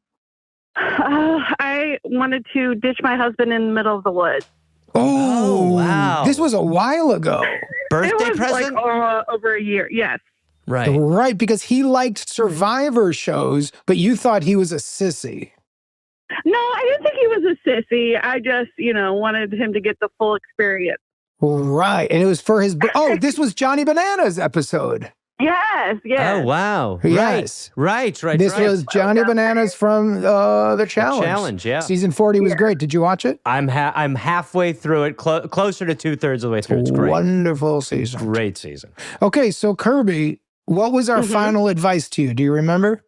I wanted to ditch my husband in the middle of the woods. Oh, wow. This was a while ago. Birthday It was present? like over a year. Yes. Right. Right, because he liked Survivor shows, but you thought he was a sissy. No, I didn't think he was a sissy. I just, wanted him to get the full experience. Right. And it was for his. Oh, this was Johnny Bananas episode. Yes. Yes. Oh, wow. Yes. Right. This was Johnny Bananas from the Challenge. Challenge, yeah. Season 40 was great. Did you watch it? I'm halfway through it, closer to 2/3 of the way through. It's great. Wonderful season. Great season. Okay, so Kirby, what was our final advice to you? Do you remember?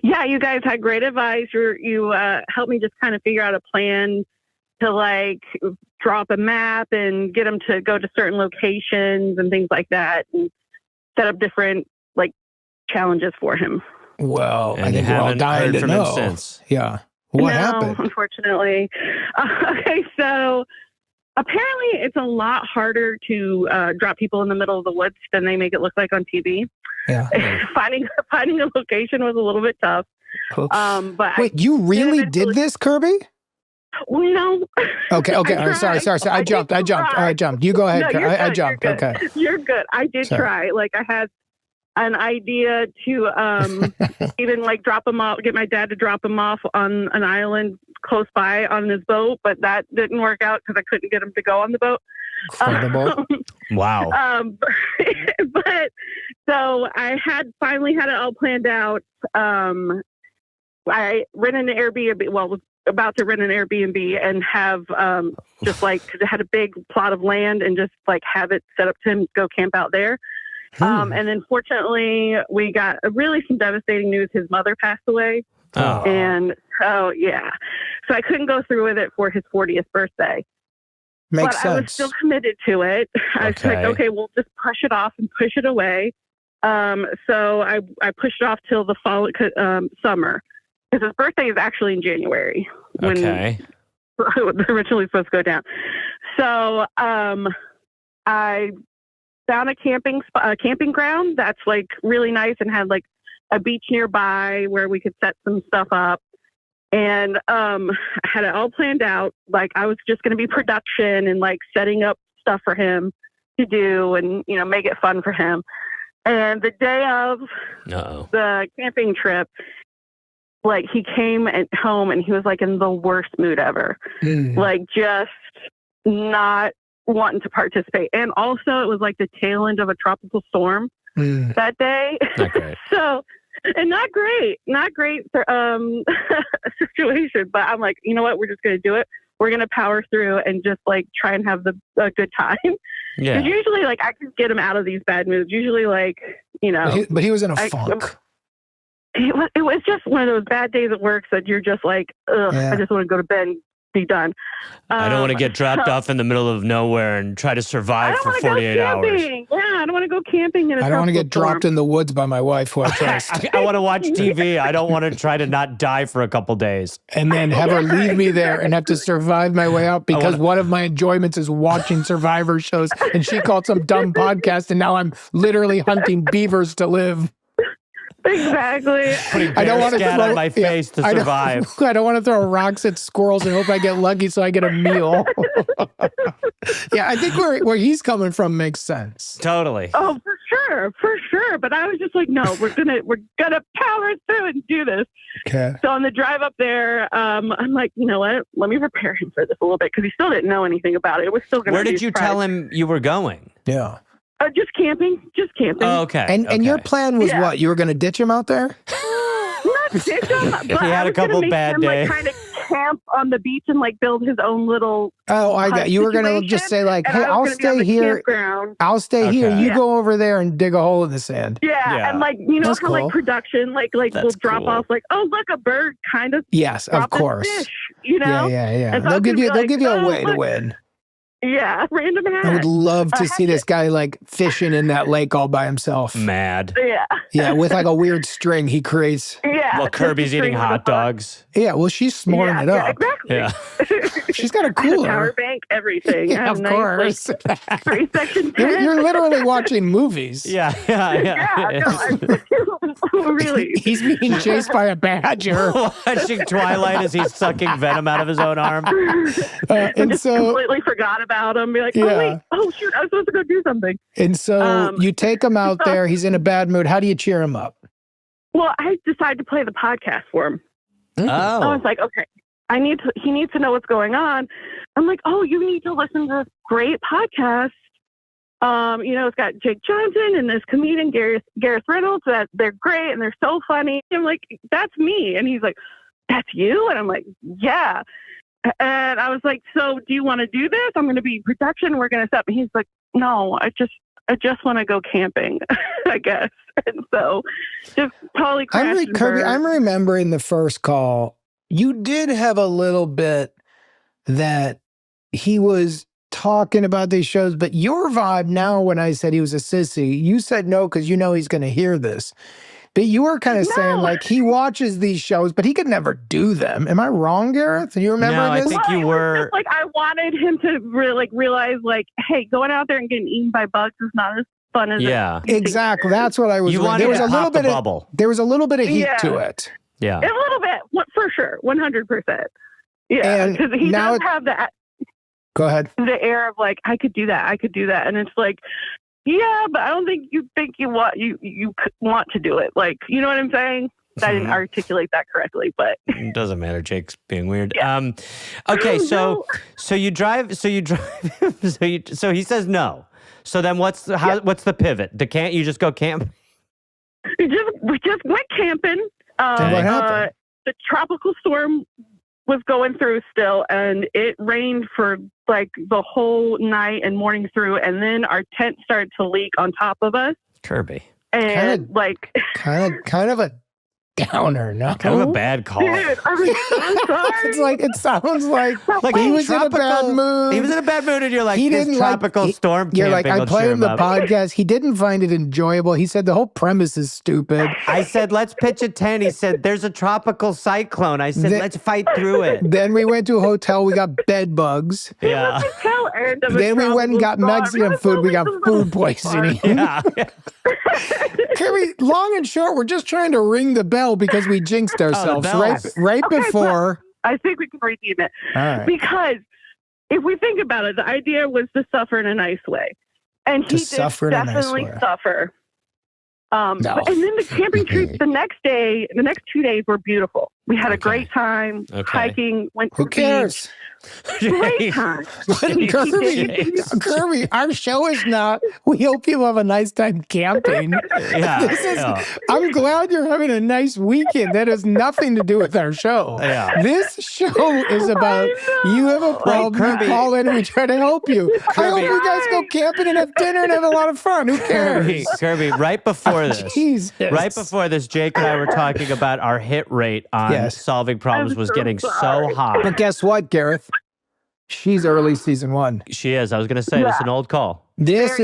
Yeah, you guys had great advice. You helped me just kind of figure out a plan to like drop a map and get them to go to certain locations and things like that, and set up different like challenges for him. Well, And I you think we're all haven't dying heard to from him know. since. Yeah. What No, happened? unfortunately. Okay, so apparently it's a lot harder to drop people in the middle of the woods than they make it look like on TV. Yeah. finding a location was a little bit tough. But Wait, you really did this, Kirby? No. Okay. All right, tried. sorry. I jumped. did All try. right, jumped. You go ahead. No, you're I good, jumped. you're good. Okay. You're good. I did Sorry. try. Like I had an idea to even like drop him off, get my dad to drop him off on an island close by on his boat, but that didn't work out because I couldn't get him to go on the boat. Incredible. Wow. But so I finally had it all planned out. I rented an Airbnb. Well, was about to rent an Airbnb and have just like, cause it had a big plot of land and just like have it set up to him to go camp out there. And then fortunately we got really some devastating news. His mother passed away. Oh. And so, yeah, so I couldn't go through with it for his 40th birthday. Makes but sense. I was still committed to it. I was like, okay, we'll just push it off and push it away. So I pushed it off till the fall, summer. Because his birthday is actually in January. When Okay. it was originally supposed to go down. So I found a camping ground that's like really nice and had like a beach nearby where we could set some stuff up. And I had it all planned out. Like I was just going to be production and like setting up stuff for him to do and, you know, make it fun for him. And the day of the camping trip, like he came home and he was like in the worst mood ever, like just not wanting to participate. And also it was like the tail end of a tropical storm that day. Not great. So, and not great situation, but I'm like, you know what? We're just going to do it. We're going to power through and just like try and have a good time. Yeah. Because usually like I can get him out of these bad moods. Usually like, you know, But he was in a funk. It was just one of those bad days at work that you're just like, ugh, Yeah. I just want to go to bed and be done. I don't want to get dropped off in the middle of nowhere and try to survive for 48 hours. Yeah, I don't want to go camping. I don't want to get dropped in the woods by my wife who I trust. I want to watch TV. I don't want to try to not die for a couple days. And then have her leave me there and have to survive my way out because one of my enjoyments is watching Survivor shows. And she called some dumb podcast, and now I'm literally hunting beavers to live. Exactly. Putting I don't bear want to scat throw on my face to survive. I don't want to throw rocks at squirrels and hope I get lucky so I get a meal. Yeah, I think where he's coming from makes sense. Totally. Oh, for sure. But I was just like, no, we're gonna power through and do this. Okay. So on the drive up there, I'm like, you know what? Let me prepare him for this a little bit because he still didn't know anything about it. It was still going to. Where did you tell him you were going? Yeah. Just camping. Oh, okay. And your plan was what? You were going to ditch him out there? Not ditch him, but He had a couple bad days. Like, kind of camp on the beach and like build his own little. Oh, I got you. Were going to just say like, hey, I'll stay here. I'll stay here. You go over there and dig a hole in the sand. Yeah. And like, you know That's how cool. like production, like we'll drop off like, oh, look, a bird kind of. Yes, of course. Fish, you know? Yeah. And so They'll give you like, a way to win. Yeah, random hat. I would love to see this guy like fishing in that lake all by himself. Mad. Yeah. Yeah, with like a weird string he creates. Yeah. Well, Kirby's eating hot dogs. Yeah, well, she's smoring it up. Exactly. Yeah. She's got a cooler. Power bank, everything. Yeah, of course. Like, 3-section You're literally watching movies. Yeah. Really. He's being chased by a badger. Watching Twilight as he's sucking venom out of his own arm. And just so completely forgot about him. Be like, Yeah. oh wait, oh shoot, I was supposed to go do something. And so you take him out there. He's in a bad mood. How do you cheer him up? Well, I decided to play the podcast for him. I was like, okay, he needs to know what's going on. I'm like, oh, you need to listen to this great podcast It's got Jake Johnson and this comedian, Gareth Reynolds, that they're great and they're so funny. I'm like, that's me. And he's like, that's you? And I'm like, yeah. And I was like, so do you want to do this? I'm going to be production. We're going to set. And he's like, no, I just want to go camping, I guess. And so just totally crashed. Kirby, I'm remembering the first call. You did have a little bit that he was talking about these shows, but your vibe now when I said he was a sissy, you said no because you know he's going to hear this. But you were kind of saying like he watches these shows, but he could never do them. Am I wrong, Gareth? Do you remember No, this? I think you were. Like I wanted him to really realize, like, hey, going out there and getting eaten by bugs is not as fun as Exactly. That's what I was. You wanted there was to a little pop the bit bubble. There was a little bit of heat to it. Yeah, a little bit, for sure, 100%. Yeah, because he does have that. Go ahead. The air of like, I could do that, and it's like, yeah, but I don't think you want to do it. Like, you know what I'm saying? I didn't articulate that correctly, but it doesn't matter. Jake's being weird. Yeah. Okay, so you drive. So he says no. So then what's the pivot? You just go camp? We just went camping. What happened? The tropical storm was going through still, and it rained for like the whole night and morning through, and then our tent started to leak on top of us. Kirby. And kind of a downer, no? Kind of a bad call. Dude, I'm so sorry. It sounds like he was in a bad mood. He was in a bad mood, and you're like, this tropical storm You're camping. like, I played him the podcast. He didn't find it enjoyable. He said the whole premise is stupid. I said, let's pitch a tent. He said, there's a tropical cyclone. I said, let's fight through it. Then we went to a hotel. We got bed bugs. Yeah. Then we went and got Mexican food. We got food poisoning. Yeah. Kirby, long and short, we're just trying to ring the bell because we jinxed ourselves right before. I think we can redeem it. All right. Because if we think about it, the idea was to suffer in a nice way. And he did definitely suffer. No. And then the camping trip the next 2 days were beautiful. We had a great time hiking, went to Who cares? Great time. Kirby, our show is not. We hope people have a nice time camping. I'm glad you're having a nice weekend. That has nothing to do with our show. Yeah. This show is about you have a problem. You call in and we try to help you. I hope you guys go camping and have dinner and have a lot of fun. Who cares? Kirby, right before this, Jake and I were talking about our hit rate on solving problems was getting so high. But guess what, Gareth? She's early season 1. She is. I was going to say, this is an old call. This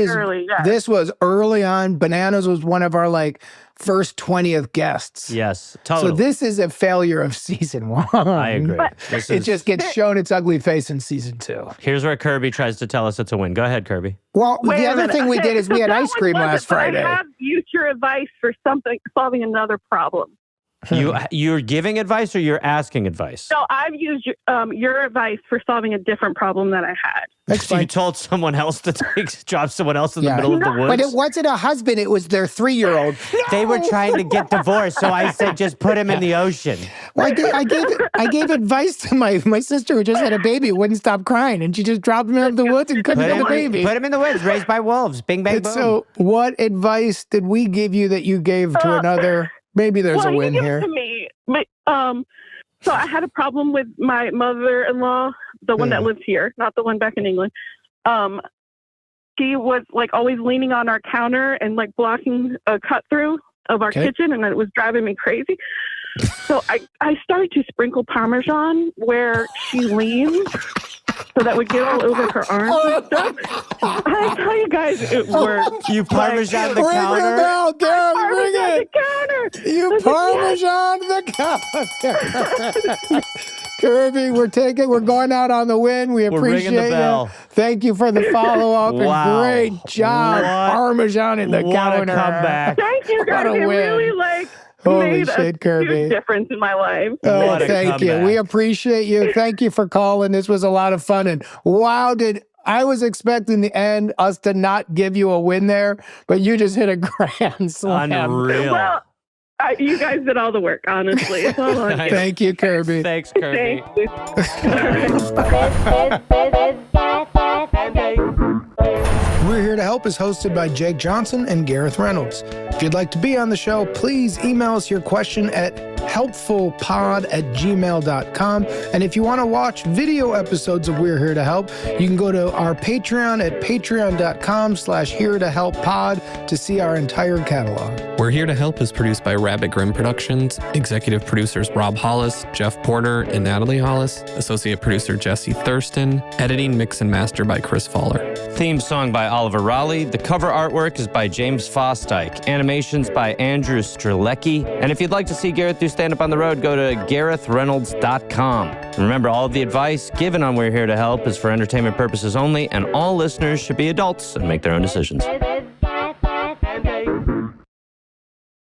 was early on. Bananas was one of our first 20th guests. Yes, totally. So this is a failure of season 1. I agree. It just gets shown its ugly face in season 2. Here's where Kirby tries to tell us it's a win. Go ahead, Kirby. Well, the other thing we did is we had ice cream last Friday. I have future advice for solving another problem. You're giving advice or you're asking advice? No, I've used your advice for solving a different problem that I had. So you told someone else to drop someone else in the middle of the woods? But it wasn't a husband. It was their 3-year-old. They were trying to get divorced, so I said, just put him in the ocean. Well, I gave advice to my sister who just had a baby who wouldn't stop crying, and she just dropped him in the woods and couldn't get the baby. Put him in the woods, raised by wolves. Bing, bang, boom. So what advice did we give you that you gave to another? Maybe there's a win here. To me, but, so I had a problem with my mother-in-law, the one that lives here, not the one back in England. She was always leaning on our counter and blocking a cut through of our kitchen, and it was driving me crazy. So I started to sprinkle Parmesan where she leans, so that would get all over her arms and stuff. I tell you guys, it worked. You Parmesan the counter? Ring the bell, Gareth, ring it. You Parmesan the counter. Kirby, we're going out on the win. We appreciate you. Thank you for the follow-up and great job. Parmesan in the counter. What a comeback. Thank you, guys. It really Holy shit, Kirby. Huge difference in my life. Oh, thank you. We appreciate you. Thank you for calling. This was a lot of fun. And wow, I was expecting the end us to not give you a win there, but you just hit a grand slam. Unreal. Well, you guys did all the work, honestly. It's all on you. Thank you, Kirby. Thanks, Kirby. Thank you. We're Here to Help is hosted by Jake Johnson and Gareth Reynolds. If you'd like to be on the show, please email us your question at helpfulpod@gmail.com. And if you want to watch video episodes of We're Here to Help, you can go to our Patreon at patreon.com/here-to-help-pod to see our entire catalog. We're Here to Help is produced by Rabbit Grimm Productions. Executive producers Rob Hollis, Jeff Porter, and Natalie Hollis. Associate producer Jesse Thurston. Editing, mix, and master by Chris Fowler. Theme song by Oliver Raleigh. The cover artwork is by James Fosdyke. Animations by Andrew Strelecki. And if you'd like to see Gareth do stand-up on the road, go to GarethReynolds.com. Remember, all of the advice given on We're Here to Help is for entertainment purposes only, and all listeners should be adults and make their own decisions.